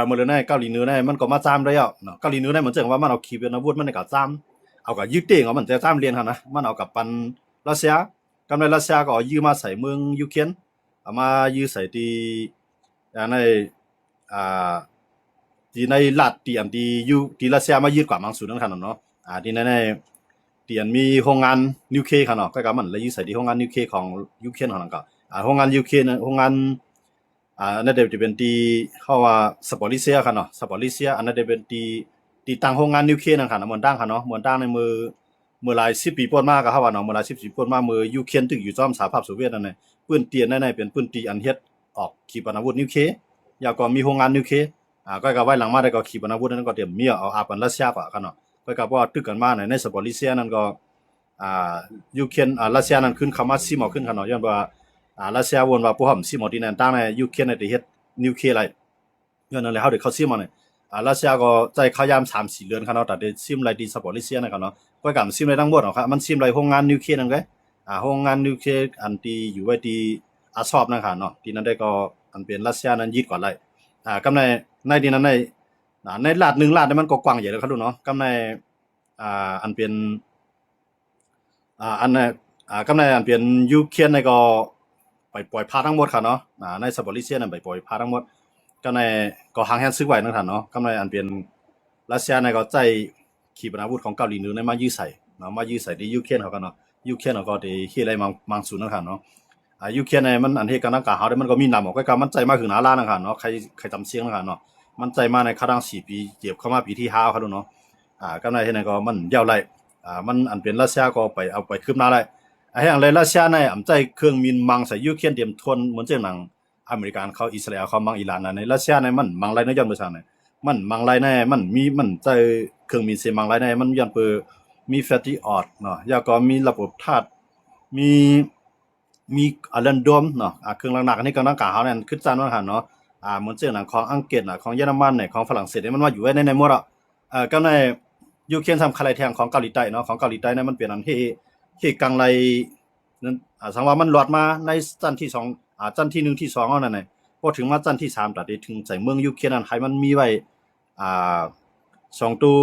มื้อนั้นเกาหลีเหนือมันก็มาจ้ามแล้วเนาะเกาหลีเหนือมันจังว่ามันเอาขีปนาวุธมันก็จ้ามเอากับยึดเต้งเอามันจะจ้ามเรียนหั่นนะมันเอากับปันรัสเซียกำในรัสเซียก็เอายื้อมาใส่เมืองยูเครนเอามายื้อใส่ที่ในอ่าที่ในรัฐที่อันที่อยู่ที่รัสเซียมายึดกว่ามังสุนั่นคั่นเนาะที่ในที่อันมีโรงงานนิวเคลียร์คั่นเนาะก็มันเลยยื้อใส่ที่โรงงานนิวเคลียร์ของยูเครนหั่นก็โรงงานยูเครนโรงงานนั่นจะเป็นที่เขาว่าสปอริเซียค่ะเนาะสปอริเซียอันนั้นจะเป็นที่ตั้งโรงงานนิวเคลียร์นั่นค่ะเหมือนตั้งค่ะเนาะเหมือนตั้งในมือหลาย10ปีป่นมาก็เขาว่าเนาะมือหลาย10ปีป่นมามือยูเครนตึกอยู่จอมสหภาพโซเวียตนั่นน่ะปืนเตียนนั่นเป็นปืนตีอันเฮ็ดออกขีปนาวุธนิวเคลียร์แล้วก็มีโรงงานนิวเคลียร์ก็ไว้หลังมาได้ก็ขีปนาวุธนั้นก็เตรียมมีเอาอาปันรัสเซียก็ค่ะเนาะก็ว่าตึกกันมาในสปอริเซียนั่นก็ยูเครนรัสเซียนั่นขึ้นเข้ามาซิมเอาขึ้นค่ะเนาะย้อนว่ารัสเซียวนว่าพวกเฮาซิมเอาที่นั่นตั้งในยูเครนได้เฮ็ดนิวเคลียร์ไรย้อนนั่นแหละเขาเด็กเขาซิมมาเนี่ยรัสเซียก็ใจเขายาม3-4เดือนครับเนาะแต่เด็ซิมไรดีสปอร์ตลิเซียนะครับเนาะก็กำซิมไรทั้งหมดเนาะครับมันซิมไรโรงงานนิวเคลียร์นั่นไงโรงงานนิวเคลียร์อันที่อยู่ไว้ที่อาซอฟนะครับเนาะที่นั่นได้ก็อันเป็นรัสเซียนั้นยึดก่อนไรกำในที่นั้นในลาด1ลาดมันก็กว้างใหญ่เลยครับดูเนาะกำในอันเป็นอันกำในอันเป็นยูเครนในก็ไปปล่อยพาทั้งหมดค่ะเนาะในสปอร์ตลิเซียนั้นไปปล่อยพาทั้งหมดก็ในก็ห่างแฮนซึกไว้นั่นค่ะเนาะก็ในอันเป็นรัสเซียในก็ใจขีปนาวุธของเกาหลีเหนือในมายื้อใส่เนาะมายื้อใส่ที่ยูเครนเขากันเนาะยูเครนเขาก็ได้เฮ็ดอะไรมังสุนั่นค่ะเนาะยูเครนในมันอันเฮ็ดกันตั้งกะเฮาได้มันก็มีนำออกก็มันใจมาคือหน้าล้านนั่นค่ะเนาะใครจำเสียงนั่นค่ะเนาะมันใจมาในครั้ง4ปีเก็บเข้ามาปีที่5ครับเนาะก็ในเฮ็ดนั้นก็มันยาวไล่มันอันเป็นรัสเซียก็ไปเอาไปคืบหน้าได้อย่างไรรัสเซียในอำใจเครื่องมินมังใส่ยูเครนเตรียมทนเหมือนจังหนังอเมริกันเขาอิสราเอลเขามังอิหร่านในรัสเซียในมันมังไรในย้อนไปซะในมันมังไรในมันใจเครื่องมินเสมังไรในมันย้อนเปมีแฟตตี้ออดเนาะแล้วก็มีระบบธาตุมีอะลันดอมเนาะเครื่องหนักๆอันนี้ก็ต้องกะเฮานั่นคือจันว่าหั่นเนาะเหมือนจังหนังของอังกฤษน่ะของเยอรมันเนี่ยของฝรั่งเศสมันมาอยู่ไว้ในหมดอ่ะก็ในยูเครนทำคาไลแทงของเกาหลีใต้เนาะของเกาหลีใต้นั้นมันเป็นอันที่กังไรนั้นสังว่ามันหลอดมาในจันที่2จันที่1ที่2เอานั่นน่ะพอถึงมาจันที่3ตัดได้ถึงใจเมืองยูเครนนั้นให้มันมีไว้อ่า2ตัว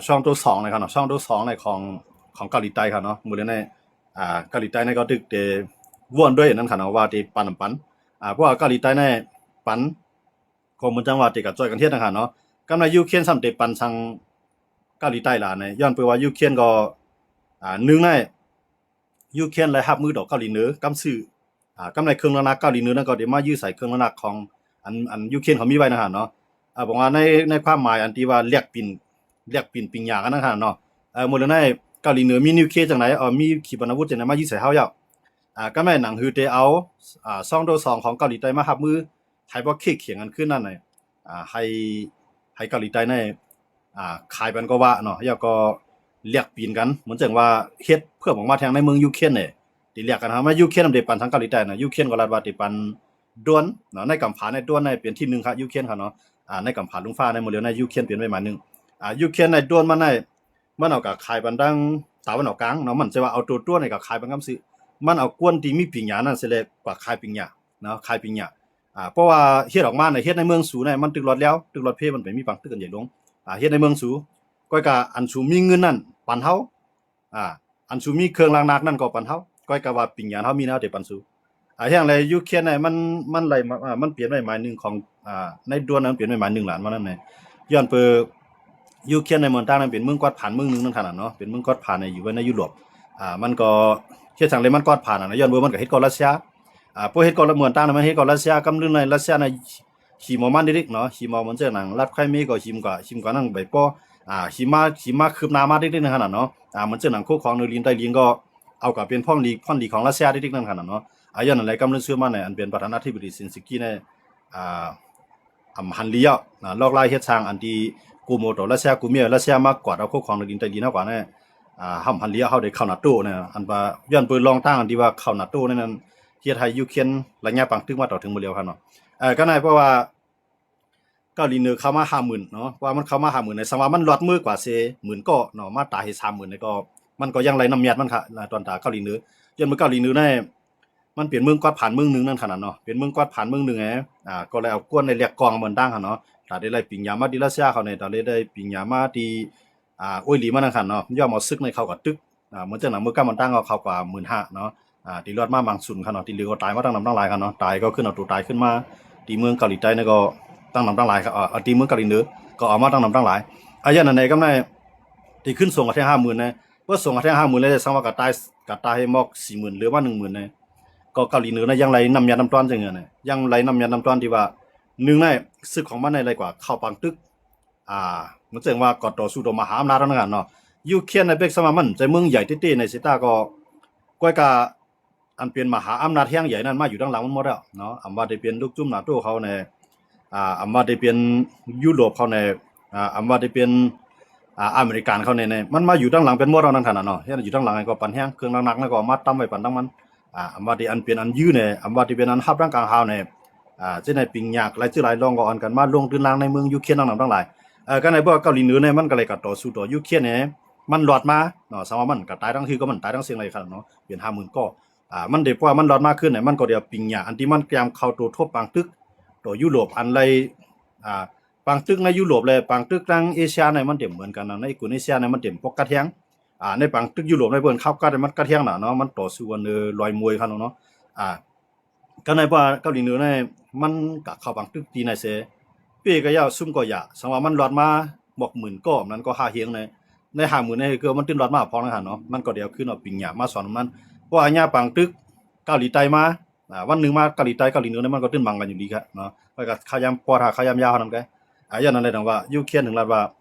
ช่องตัว2นะครับเนาะช่องตัว2ในของเกาหลีใต้ครับเนาะมื้อนั้นเกาหลีใต้ในก็ตึกแต่ว่วนด้วยนั่นค่ะเนาะว่าที่ปันเพราะว่าเกาหลีใต้ในปันก็เหมือนจังว่าที่ก็จ่อยกันเฮ็ดนะครับเนาะกำในยูเครนซ้ำที่ปันทางเกาหลีใต้ล่ะเนี่ยย้อนไปว่ายูเครนก็หนึ่งในยูเครนและรับมือดอกเกาหลีเหนือกำซื้อกำในเครื่องระนาเกาหลีเหนือนั่นก็ได้มายื้อใส่เครื่องระนาของอันยูเครนเขามีไว้นะครับเนาะบอกว่าในความหมายอันที่ว่าเรียกปิ่นปิงหยางกันนะครับเนาะหมดแล้วในเกาหลีเหนือมีนิวเคลียร์จังไหนมีขีปนาวุธจังไหนมายื้อใส่เฮาแล้วก็แม่หนังฮือเตเอา2ต่อ2ของเกาหลีใต้มารับมือให้บ่เคียงกันขึ้นนั่นน่ะให้เกาหลีใต้ในขายมันก็ว่าเนาะแล้วก็เรียกปีนกันเหมือนจังว่าเฮ็ดเพื่อออกมาทางในเมืองยูเครนนี่ที่เรียกกันว่ายูเครนนำได้ปันทางเกาหลีใต้น่ะยูเครนก็รัฐว่าได้ปันด้วนเนาะในกำผาในด้วนในเป็นที่1ครับยูเครนครับเนาะในกำผาลุงฟ้าในหมู่เหลียวในยูเครนเป็นไว้มานึงยูเครนในด้วนมันเอากับขายบันดังตะวันออกกลางเนาะมันจะว่าเอาตัวในกับขายบันกำซื้อมันเอากวนที่มีปิงหยานั่นสิแลกว่าขายปิงหยาเนาะขายปิงหยาเพราะว่าเฮ็ดออกมาในเฮ็ดในเมืองสูในมันตึกรถแล้วตึกรถเพมันไปมีปังตึกกันใหญ่ลงเฮ็ดในเมืองสู ก้อยกะอันสูมีเงินนั่นปันเฮาอันสูมีเครื่องล้างหนักนั่นก็ปันเฮาก้อยกะว่าปิงยานเฮามีแนวที่ปันสูอย่างไรยูเครนเนี่ยมันไหลมันเปลี่ยนไปหมายหนึงของในดวนนั้นเปลี่ยนไปหมายหนึงหลานว่านั่นแหละย้อนเปอยูเครนในเมืองต่างนั้นเป็นเมืองกอดผ่านเมืองนึงนั่นขนาดเนาะเป็นเมืองกอดผ่านอยู่ในยุโรปมันก็เฮ็ดจังได๋มันกอดผ่านนะย้อนเบอมันก็เฮ็ดกับรัสเซียพวกเฮ็ดกับเมืองต่างนั้นมันเฮ็ดกับรัสเซียกำนึงในรัสเซียในหิมะมันดิกเนาะหิมะมันเจอหนังรัฐไครเมียก็หิมก็นั่งไปป้อหิมะคืบหน้ามาดิกๆนั่นขนาดเนาะมันเจอหนังคู่ของในลินใต้ลินก็เอากับเป็นพ่อนลีของรัสเซียดิกๆนั่นขนาดเนาะย้อนนั่นแหละกำนึงซื้อมาเนี่ยอันเป็นประธานาธิบดีซินสกี้ในฮันเลียลอกลายเฮ็ดทางอันที่กูโมโตรัสเซียกูเมียรัสเซียมากกว่าเอาคู่ของในลินใต้ลินมากกว่าเนี่ยฮันเลียเฮาได้เข้านาโต้เนี่ยอันว่าย้อนเปิ้นลองตั้งอันที่ว่าเข้านาโต้นั่นเฮ็ดให้ยูเครนระยะปังตึกมาต่อถึงบ่แล้วครับเนาะก็ได้เพราะว่าเกาหลีเหนือเข้ามา 50,000 เนาะว่ามันเข้ามา 50,000 ในสังว่ามันลดมือกว่าเซ10,000ก็เนาะมาตายให้ 30,000นี่ก็มันก็ยังไหลน้ำยัดมันค่ะตอนตาเกาหลีเหนือย้อนเมืองเกาหลีเหนือเนี่ยมันเปลี่ยนเมืองกอดผ่านเมืองนึงนั่นขนาดเนาะเป็นเมืองกอดผ่านเมืองนึงไงก็เลยเอากวนในเรียกกองเหมือนดังค่ะเนาะถ้าได้ไล่ปิงยามาดิรัสเซียเขาเนี่ยถ้าได้ปิงยามาที่โอ้ยหลีมานั่นค่ะเนาะย่อมเอาซึกในเข้ากับตึกเหมือนจังหนังเมื่อก้ามันตั้งเอาเข้ากว่า 15,000 เนาะที่รอดมาบางสุนค่ะเนาะที่เหลือก็ตายมาตั้งนำตั้งหลายค่ะเนาะตายก็ขึ้นเอาตัวตายขึ้นมาที่เมืองเกาหลีใต้นี่ก็ตั้งนำตั้งหลายครับที่เมืองเกาหลีเหนือก็เอามาตั้งนำตั้งหลายอย่างนั้นก็ได้ที่ขึ้นส่งกับแท้ 50,000 นะว่าส่งกับแท้ 50,000 เลยสังว่าก็ตายให้มอก 40,000 หรือว่า 10,000 นะก็เกาหลีเหนือนะยังไหลน้ำยาน้ำต้อนจังเนี่ยยังไหลน้ำยาน้ำต้อนที่ว่า1ในซึกของมันในไรกว่าเข้าปังตึกมันจังว่าก็ต่อสู้ต่อมหาอำนาจนั่นกันเนาะยูเครนในเบกสมามันใจเมืองใหญ่เต้ๆในสิตาก็ก้อยกะอันเป็นมหาอำนาจแห่งใหญ่นั้นมาอยู่ด้านหลังมันหมดแล้วเนาะอำว่าได้เป็นลูกจุ่มนาโต้เขาในอำว่าได้เป็นยุโรปเขาในอำว่าได้เป็นอเมริกันเขาในมันมาอยู่ด้านหลังเป็นหมดแล้วนั่นขนาดเนาะเฮ็ดอยู่ด้านหลังก็ปันแห้งเครื่องหนักๆนั่นก็มาตั้มไว้ปันตั้งมันอำว่าที่อันเป็นอันยื้อเนี่ยอำว่าที่เป็นอันฮับร่างกลางเฮาเนี่ยเจ้าในปิงยากหลายชื่อหลายรองก็อ่อนกันมาลงตื้นล่างในเมืองยูเครนทั้งหลายก็ในพวกเกาหลีเหนือเนี่ยมันก็เลยก็ต่อสู้ต่อยูเครนเนี่ยมันหลอดมาเนาะสมว่ามันก็ตายทั้งคือก็มันตายทั้งเสียงเลยครับเนาะเปลี่ยน 50,000 ก็มันได้เพราะว่ามันหลอดมากขึ้นเนี่ยมันก็เดี๋ยวปิงยาอันที่มันพยายามเข้าตัวทบปังตึกตัวยุโรปอันไรปังตึกในยุโรปเลยปังตึกทางเอเชียเนี่ยมันเต็มเหมือนกันนะในกุนเอเชียเนี่ยมันเต็มปกกระเทียงในปังตึกยุโรปในเปิ้นเข้ากันมันกระเทียงน่ะเนาะมันต่อสู้กันลอยมวยครับเนาะก็ในว่าเกาหลีเหนือเนี่ยมันก็เข้าปังตึกตีในเสเป้ก็ยาวซุ่มก็อย่าสังว่ามันหลอดมาบอกหมื่นก็นั้นก็หาเฮียงใน50,000นี่คือมันตื้นหลอดมาพอนะฮะเนาะมันก็เดี๋ยวขึ้นเอาปิงหยามาสอนมันเพราะว่าญาปังตึกเกาหลีใต้มาวันนึงมาเกาหลีใต้เกาหลีเหนือเนี่ยมันก็ตื้นบังกันอยู่ดีครับเนาะแล้วก็ขยามปอทาขยามยาวนั่นก็อย่างนั้นเลยดังว่ายูเครนถึงลาดว่า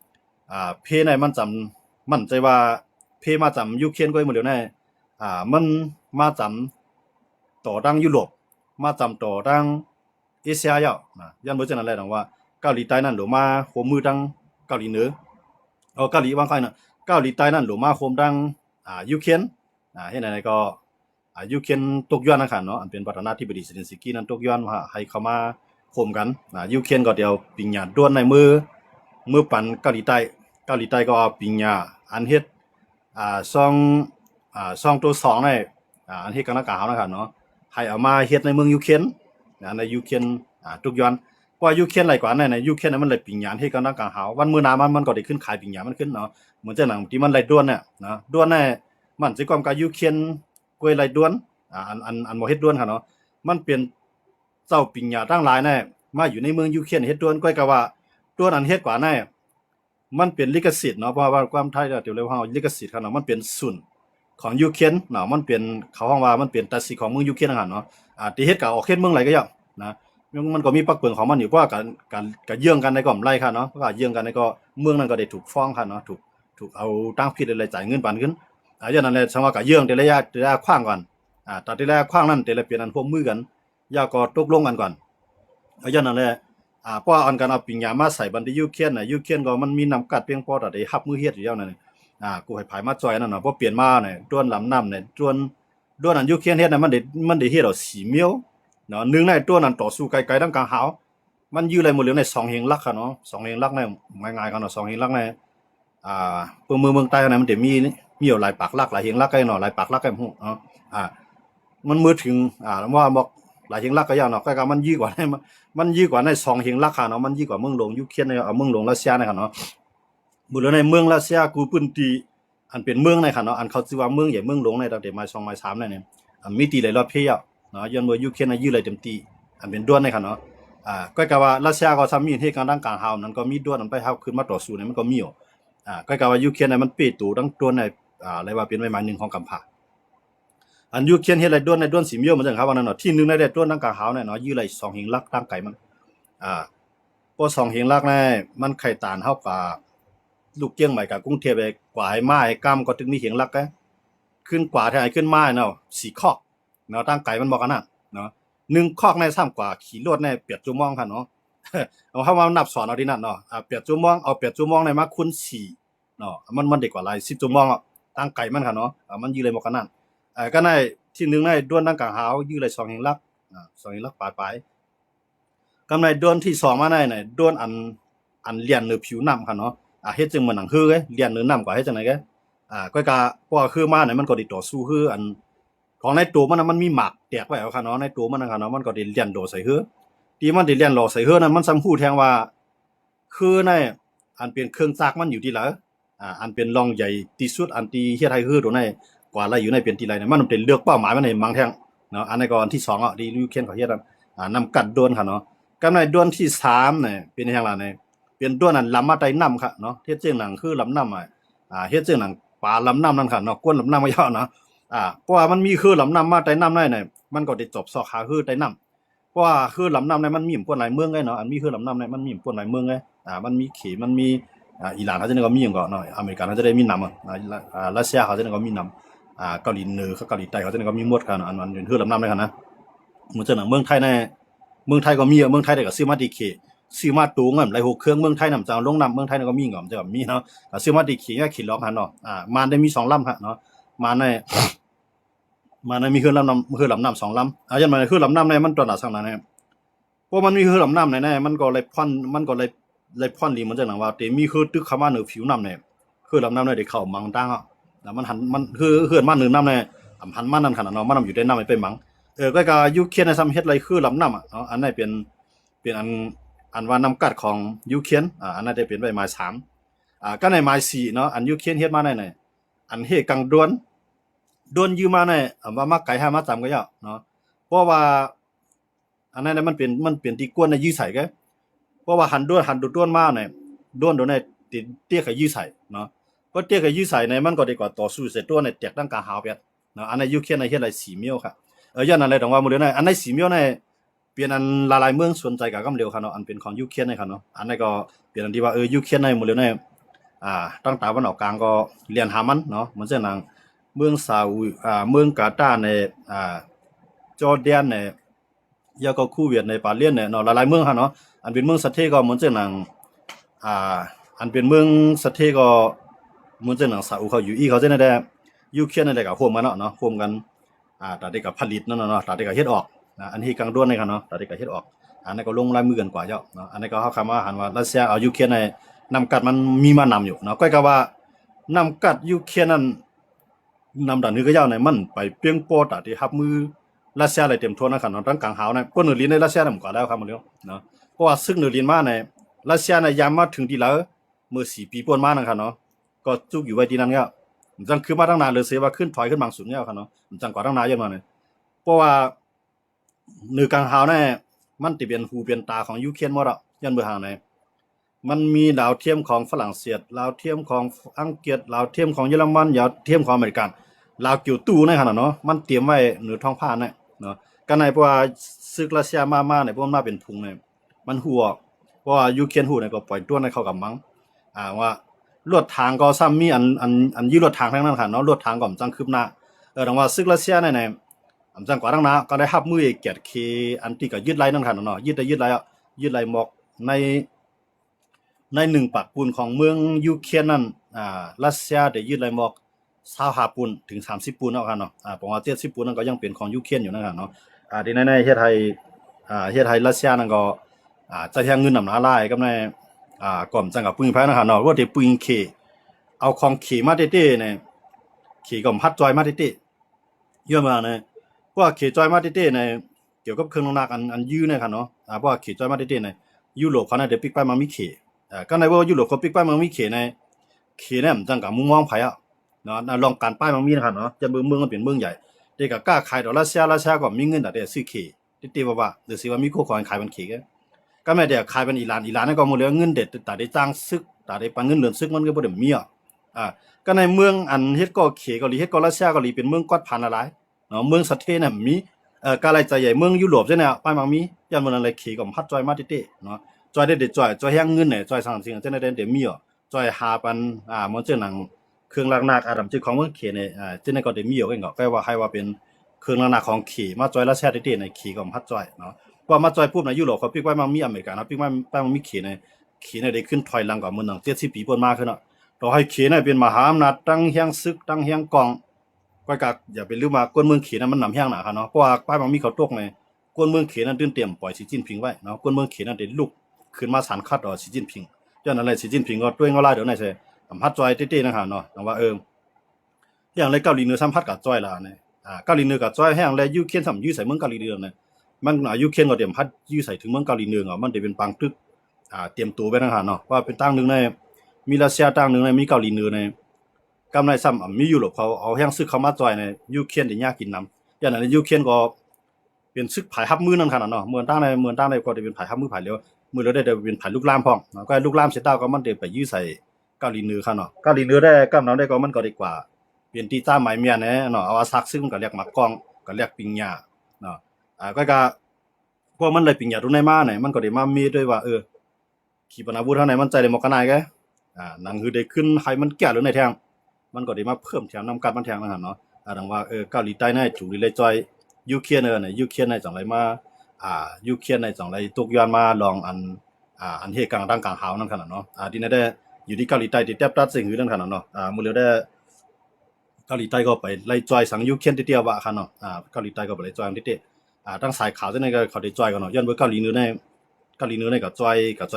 เพในมันจำมั่นใจว่าเพมาจำยูเครนก็หมดแล้วแน่มันมาจำต่อดังยุโรปมาจำต่อดังเอเชียยาวยันบ่จังนั้นแหละดังว่าเกาหลีใต้นั่นหรือมาหัวมือดังเกาหลีเหนือเกาหลีบางค่อยน่ะเกาหลีใต้นั่นหรือมาโคมดังยูเครนเฮ็ดไหนก็ยูเครนตกย้อนนะครับเนาะอันเป็นประธานาธิบดีเซเลนสกี้นั้นตกย้อนว่าให้เข้ามาโคมกันยูเครนก็เดี๋ยวปิงญาด้วนในมือปั่นเกาหลีใต้ก็เอาปิงญาอันเฮ็ดซองตัว2ในอันเฮ็ดกันนักกาวนะครับเนาะให้เอามาเฮ็ดในเมืองยูเครนในยูเครนตกย้อนกว่ายูเครนหลายกว่าในยูเครนมันเลยปิงญาเฮ็ดกันนักกาววันมื้อหน้ามันก็ได้ขึ้นขายปิงญามันขึ้นเนาะเหมือนจังหนังที่มันไหลด้วนเนี่ยนะด้วนแน่มันสิความกับยูเครนกวยไหลด้วนอันบ่เฮ็ดด้วนค่ะเนาะมันเป็นเจ้าปิงญาตั้งหลายแน่มาอยู่ในเมืองยูเครนเฮ็ดด้วนก้อยก็ว่าด้วนอันเฮ็ดกว่าแน่มันเป็นลิขสิทธิ์เนาะเพราะว่าความไทยเดี๋ยวเรียกว่าลิขสิทธิ์ค่ะเนาะมันเป็นศูนย์ของยูเครนเนาะมันเป็นเขาฮ้องว่ามันเป็นตัดสิทธิ์ของเมืองยูเครนหั่นเนาะที่เฮ็ดก็ออกเฮ็ดเมืองไหลก็อย่างนะมันก็มีปักเปิงของมันอยู่เพราะว่าการเยื่องกันในก็ไล่ค่ะเนาะเพราะว่าเยื่องกันในก็เมืองนั้นก็ได้ถูกฟ้องค่ะเนาะถูกเอาตั้งผิดอะไรจ่ายเงินปานขึ้นอย่างนั้นแหละสังว่าก็เยื่องแต่ระยะขว้างก่อนตัดที่แรกขว้างนั้นแต่ละเปลี่ยนอันร่วมมือกันอย่าก็ตกลงกันก่อนอย่างนั้นแหละเพราะอันกันเอาปิงยามาใส่บันที่ยูเครนน่ะยูเครนก็มันมีนำกัดเพียงพอแต่ได้รับมือเฮ็ดอยู่แล้วนั่นกูให้ผายมาจอยนั่นน่ะพอเปลี่ยนมาเนี่ยด้วนลำน้ำเนี่ยด้วนอันยูเครนเฮ็ดน่ะมันได้เฮ็ดเอา4เมียวเนาะนึงในด้วนอันต่อสู้ไกลๆดังกลางหาวมันอยู่เลยหมดแล้วใน2เฮงลักค่ะเนาะ2เฮงลักเนี่ยง่ายๆกันเนาะ2เฮงลักในเมืองใต้น่ะมันได้มีอยู่หลายปากลักหลายเฮงลักไกเนาะหลายปากลักไกฮู้เนาะมันมือถึงว่าบอกหลายเฮงลักก็ยาวเนาะก็มันยิ่งกว่าใน2เฮงลักค่ะเนาะมันยิ่งกว่าเมืองหลวงยูเครนเนาะเมืองหลวงรัสเซียนะครับเนาะ บุรุษในเมืองรัสเซียกูปืนตีอันเป็นเมืองในค่ะเนาะอันเขาชื่อว่าเมืองใหญ่เมืองหลวงในตั้งแต่มา2มา3นั่นเนี่ยอันมีตีหลายรอบเพียบเนาะย้อนว่ายูเครนยื้อเลยเต็มตีอันเป็นด้วนในค่ะเนาะก็กะว่ารัสเซียก็ซ้ำมีเหตุการณ์ดังกลางเฮานั้นก็มีด้วนมันไปเฮาขึ้นมาต่อสู้เนี่ยมันก็มีอยู่ก็กะว่ายูเครนเนี่ยมันเปตูดังด้วนในอะไรว่าเป็นไม้หมายหนึ่งของกัมพูอันยูเครนเฮ็ดอะไรด้วนในด้วนสีเมียวเหมือนกันครับว่านั่นเนาะที่นึงในด้วนดังกลางเฮาเนี่ยเนาะยื้อเลย2หิงลักตั้งไก่มันอ่าพอ2หิงลักเนี่ยมันไข่ตานเฮากับลูกเกี้ยงใหม่กับกรุงเทพไปกว่าให้ไม้กำก็ถึงมีเหียงลักกะขึ้นกว่าที่ไหนขึ้นไม้เนาะ4คอกเนาะตั้งไก่มันบอกกันน่ะเนาะ1คอกใน3กว่าขี่รถในเปียดจุมองค่ะเนาะเอาเฮามานับสอนเอาที่นั่นเนาะเปียดจุมองเอาเปียดจุมองในมาคูณ4เนาะมันเด็กกว่าหลาย10จุมองอ่ะตั้งไก่มันค่ะเนาะมันยือเลยบอกกันนั่นก็ในที่นึงในด้วนตั้งกลางหาวยือเลย2เหียงลัก2เหียงลักปลายๆกำไรด้วนที่2มาในด้วนอันเลียนหรือผิวน้ำค่ะเนาะเฮ็ดจึงมันหนังฮือเลียนหรือน้ำกว่าเฮ็ดจังได๋กะก็กะเพราะว่าคือมาเนี่ยมันก็ได้ต่อสู้คืออันของในตัวมันมันมีหมากแตกไว้เอาค่ะเนาะในตัวมันค่ะเนาะมันก็ได้เลียนโดใส่ฮือที่มันได้เลียนโลใส่ฮือนั้นมันซ้ำฮู้แทงว่าคือในอันเป็นเครื่องจักรมันอยู่ที่หลังอันเป็นรองใหญ่ที่สุดอันที่เฮ็ดให้ฮือตัวในกว่าอะไรอยู่ในเป็นที่ไรเนี่ยมันเป็นเลือกเป้าหมายมันในมังแทงเนาะอันในก่อนที่2อ่ะที่ยูเครนเขาเฮ็ดนำกัดดวนค่ะเนาะกำในดวนที่3เนี่ยเป็นจังล่ะเนี่ยเป็นด้วนนั้นลำมาไตน้ำค่ะเนาะเฮ็ดจังหนังคือลำน้ำเฮ็ดจังหนังปลาลำน้ำนั่นค่ะเนาะก้นลำน้ำมาเยอะเนาะเพราะว่ามันมีคือลำน้ำมาไตน้ำได้เนี่ยมันก็ได้จบซอกหาคือไตน้ำเพราะว่าคือลำน้ำเนี่ยมันมีป่วนหลายเมืองไงเนาะอันมีคือลำน้ำเนี่ยมันมีป่วนหลายเมืองไงมันมีเขมันมีอิหร่านเขาจะก็มีอย่างก่อนเนาะอเมริกันเขาจะได้มีน้ำรัสเซียเขาจะก็มีน้ำเกาหลีเหนือเกาหลีใต้เขาจะก็มีหมดค่ะอันเป็นคือลำน้ำเลยค่ะนะเหมือนจังหนังเมืองไทยในเมืองไทยก็มีเมืองไทยได้ก็ซื้อมาดีเคซื้อมาตูงหลาย6เครื่องเมืองไทยนำจะลงนำเมืองไทยก็มีก็จะมีเนาะซื้อมาดีขี่เนี่ยขี่ล้อหันเนาะมาได้มี2ลำค่ะเนาะมาในมีคือลำนำคือลำน้ำ2ลำยันมาคือลำน้ำในมันตัวหนาสังนั้นเนี่ยเพราะมันมีคือลำน้ำในมันก็เลยพ่อนดีเหมือนจังหนังว่าแต่มีคือตึกเข้ามาเหนือผิวน้ำเนี่ยคือลำน้ำในได้เข้ามังตั้งอ่ะแล้วมันหันมันคือเฮือนมาเหนือน้ำในหันมานั่นขนาดเนาะมันอยู่ได้น้ำไม่เป็นมังก็ยูเครนในซ้ำเฮ็ดอะไรคือลำน้ำอ่ะเนาะอันนี้เป็นอันว่านำกัดของยูเครนอันนั้นได้เป็นใบไม้3ก็ในไม้4เนาะอันยูเครนเฮ็ดมาในอันเฮกังด้วนยืมมาในว่ามาไก่5มาจำก็ยาเนาะเพราะว่าอันนั้นมันเป็นที่กวนในยื้อใส่ก็เพราะว่าหันด้วนมาเนี่ยด้วนโดนในติเตี้ยกับยื้อใส่เนาะก็เตี้ยกับยื้อใส่ในมันก็ดีกว่าต่อสู้เสร็จตัวในแตกตั้งกาหาวเปียเนาะอันในยูเครนในเฮ็ดอะไร4มิ้วค่ะย้อนอะไรตรงว่ามื้อนี้อันใน4มิ้วในเปลี่ยนอันหลายๆเมืองสนใจกับกำเร็วค่ะเนาะอันเป็นของยูเครนในค่ะเนาะอันนั้นก็เปลี่ยนอันที่ว่ายูเครนในมื้อนี้ตั้งตาวันออกกลางก็เรียนหามันเนาะเหมือนเช่นนั้นเมืองซาอุเมืองกาตาร์ในจอร์แดนในยาก็คูเวียตในปาเลนเนี่ยเนาะหลายๆเมืองค่ะเนาะอันเป็นเมืองสะเทก็เหมือนเช่นนั้นอันเป็นเมืองสะเทก็เหมือนเช่นนั้นซาอุเขาอยู่อีเขาจะได้ยูเครนนั่นแหละก็ร่วมกันเนาะร่วมกันตาได้ก็ผลิตนั่นเนาะตาได้ก็เฮ็ดออกอันที่กลางด้วนในค่ะเนาะตาได้ก็เฮ็ดออกอันนั้นก็ลงลายมือกันกว่าเจ้าเนาะอันนี้ก็เฮาคำว่าหันว่ารัสเซียเอายูเครนในนำกัดมันมีมานำอยู่เนาะก็ก็ว่านำกัดยูเครนนั้นนำดันนึกก็ยาวในมันไปเปียงโปตาที่รับมือรัสเซียอะไรเต็มทั่วนะครับเนาะตั้งกลางหาวนะก็เหนือลินในรัสเซียนำกว่าแล้วครับมื้อนี้เนาะเพราะว่าซึกเหนือลินมาในรัสเซียน่ะยามมาถึงที่แล้วเมื่อ4ปีป่วนมานั่นครับเนาะก็จุกอยู่ไว้ที่นั่นก็จังคือมาตั้งนานเลยเสียว่าขึ้นถอยขึ้นบางสุดเนี่ยครับเนาะจังกว่าตั้งนานเยอะมาเนี่ยเพราะว่าเหนือกลางหาวเนี่ยมันติเป็นหูเป็นตาของยูเครนหมดอ่ะยันเบื่อหางไหนมันมีดาวเทียมของฝรั่งเศสดาวเทียมของอังกฤษดาวเทียมของเยอรมันดาวเทียมของอเมริกันลาวเกี่ยวตู้ในขนาดเนาะมันเตรียมไว้เหนือท้องผ้าเนี่ยเนาะกันในเพราะว่าซึกรัสเซียมาเนี่ยเพราะมันมาเป็นพุงเนี่ยมันหัวเพราะว่ายูเครนหูเนี่ยก็ปล่อยตัวในเข้ากับมังว่าลวดทางก็ซ้ำมีอันยืดลวดทางทั้งนั้นค่ะเนาะลวดทางก็จังคืบหน้าดังว่าซึกรัสเซียเนี่ยจังกว่าทั้งนั้นก็ได้รับมือเกียรติเคอันที่ก็ยึดไล่นั่นค่ะเนาะยึดไล่หมอกใน1ปากปูนของเมืองยูเครนนั้นรัสเซียได้ยึดไล่หมอก25ปูนถึง30ปูนเนาะครับเนาะผมว่า70ปูนนั้นก็ยังเป็นของยูเครนอยู่นะครับเนาะที่ในเฮ็ดให้รัสเซียนั่นก็จะแทงเงินนำหน้าลายกับในก่อมจังกับปืนไผนะครับเนาะว่าได้ปืนเคเอาของเขมาเต้ๆเนี่ยเขก็พัดจอยมาเต้ๆเยอะมากเนี่ยเพราะว่าเขจอยมาเต้ๆเนี่ยเกี่ยวกับเครื่องลงนักอันยื้อเนี่ยครับเนาะเพราะว่าเขจอยมาเต้ๆเนี่ยยุโรปเขาน่ะได้ปิกไปมามีเขก็ในว่ายุโรปเขาปิกไปมามีเขใน เขเนี่ยมันจังกับมุมมองไผอ่ะเนาะลองการป้ายมันมีนะครับเนาะจะเมืองมันเป็นเมืองใหญ่เด็กก็กล้าขายดอกราชาก็มีเงินแต่ซื้อเขติว่าหรือสิว่ามีคู่ขายมันเขก็แม่เดี๋ยวขายเป็นอิหร่านนั่นก็หมดเลยเงินเด็ดแต่ได้จ้างซึกแต่ได้ปันเงินเดือนซึกมันก็บ่ได้มีอ่ะก็ในเมืองอันเฮ็ดก็เขเกาหลีเฮ็ดก็รัสเซียเกาหลีเป็นเมืองกอดพันอะไรเนาะเมืองสะเทน่ะมีกาไรใจใหญ่เมืองยุโรปจังเนี่ยป้ายมังมียันมันอะไรเขก็พัดจอยมาติเนาะจอยได้จอยแฮงเงินเนี่ยจอยสั่งสิ่งจังได้มีจอยหาปันมันเจอหนังเครื่องลักนาอาดัมจื้อของเมืองเขเนี่ยจังได้ก็ได้มีกันก็ว่าให้ว่าเป็นเครื่องลักนาของเขมาจอยรัสเซียติในเขก็พัดจอยเนาะพอมาจอยปุ๊บในยุโรปเขาปิ๊กไว้มังมีอเมริกานะปิ๊กไว้ป้ายมังมีเขเนี่ยได้ขึ้นถอยหลังกว่ามื้อนั้น70ปีเพิ่นมาขึ้นเนาะต่อให้เขเนี่ยเป็นมหาอำนาจตั้งเฮียงซึกตั้งเฮียงกองก็กะอย่าไปลืมว่ากวนเมืองเขนั้นมันนำเฮียงหนาครับเนาะเพราะว่าป้ายมังมีเขาตกในกวนเมืองเขนั้นตื่นเตรียมปล่อยสีจิ้นผิงไว้เนาะกวนเมืองเขนั้นได้ลุกขึ้นมาสานคัดต่อสีจิ้นผิงย้อนนั้นเลยสีจิ้นผิงก็ด้วยเงาลายเดี๋ยวไหนใช่สัมผัสจอยเต้ๆนะครับเนาะแต่ว่าอย่างไรเกาหลีเหนือสัมผัสกับจอยล่ะเนี่ยเกาหลีเหนือกับจอยแห้งและยูเคนสัมยูใส่เมืองเกาหลีเหนือเนี่ยมันยูเคนก็เตรียมพัดยูใส่ถึงเมืองเกาหลีเหนือมันได้เป็นปังตึกเตรียมตัวไว้นะครับเนาะว่าเป็นตั้งนึงในมีรัสเซียตั้งนึงในมีเกาหลีเหนือในกำไรซ้ำมียุโรปเขาเอาแห้งซึกเข้ามาจอยในยูเคนได้ยากกินน้ำอย่างนั้นยูเคนก็เป็นซึกผายฮับมือนั่นขนาดเนาะเมืองตั้งในก็ได้เป็นผายฮับมือผายเร็วมือเราได้เป็นผายลูกล่ามพร้อมก็ลูกล่ามเสร็จแล้วก็มันได้ไปยื้อใส่เกาหลีเหนือครับเนาะเกาหลีเหนือได้กำน้ำได้ก็มันก็ดีกว่าเปลี่ยนตีต้าหมายเมียเนาะเอาซักซึ่งมันก็เรียกหมักกองก็เรียกปิงยาเนาะก็พวกมันเลยปิงยาดูในมาเนี่ยมันก็ได้มามีด้วยว่าขีปนาวุธเท่าไหนมันใจได้หมกกันนายแกหนังคือได้ขึ้นให้มันแก่หรือในแทงมันก็ได้มาเพิ่มแถมนำการมันแทงนะครับเนาะดังว่าเกาหลีใต้ในจุลีเลยจอยยูเครนเนี่ยยูเครนในจังไรมายูเครนในจังไรตกย้อนมาลองอันเหตุการณ์ดังกลางหาวนั่นขนาดเนาะที่นั่นได้อยู่ที่เกาหลีใต้ที่แทบตัดสิ่งหือนั่นขนาดเนาะมื้อเหลือได้เกาหลีใต้ก็ไปไล่จอยสังยูเครนที่เตียวว่าคั่นเนาะเกาหลีใต้ก็ไปไล่จอยที่เตตั้งสายข่าวจังได๋ก็เขาได้จอยกันเนาะย้อนว่าเกาหลีเหนือในก็จอ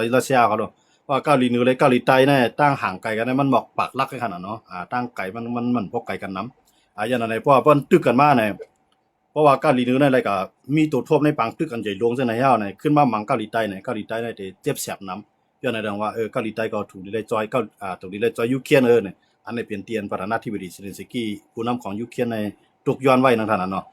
ยรัสเซียเขาเนาะว่าเกาหลีเหนือและเกาหลีใต้เนี่ยตั้งห่างไกลกันเนี่ยมันหมอกปากลักกันขนาดเนาะตั้งไกลมันพกไกลกันนำอย่างนั้นเพราะว่าเพิ่นตึกกันมาเนี่ยเพราะว่าเกาหลีเหนือในอะไรก็มีตัวทบในปางตึกอันใหญ่หลวงจังได๋เฮาเนี่ยขึ้นมามังเกาหลีใต้เนี่ยได้เจ็บแสบนำย้อนในดังว่าเกาหลีใต้ก็ถูกได้จอยถูกได้จอยยูเครนเนี่ยอันนี้เป็นเตียนประธานาธิบดีเซเลนสกี้ผู้นำของยูเครนในตกย้อนไว้นั่นเท่านั้นเนาะ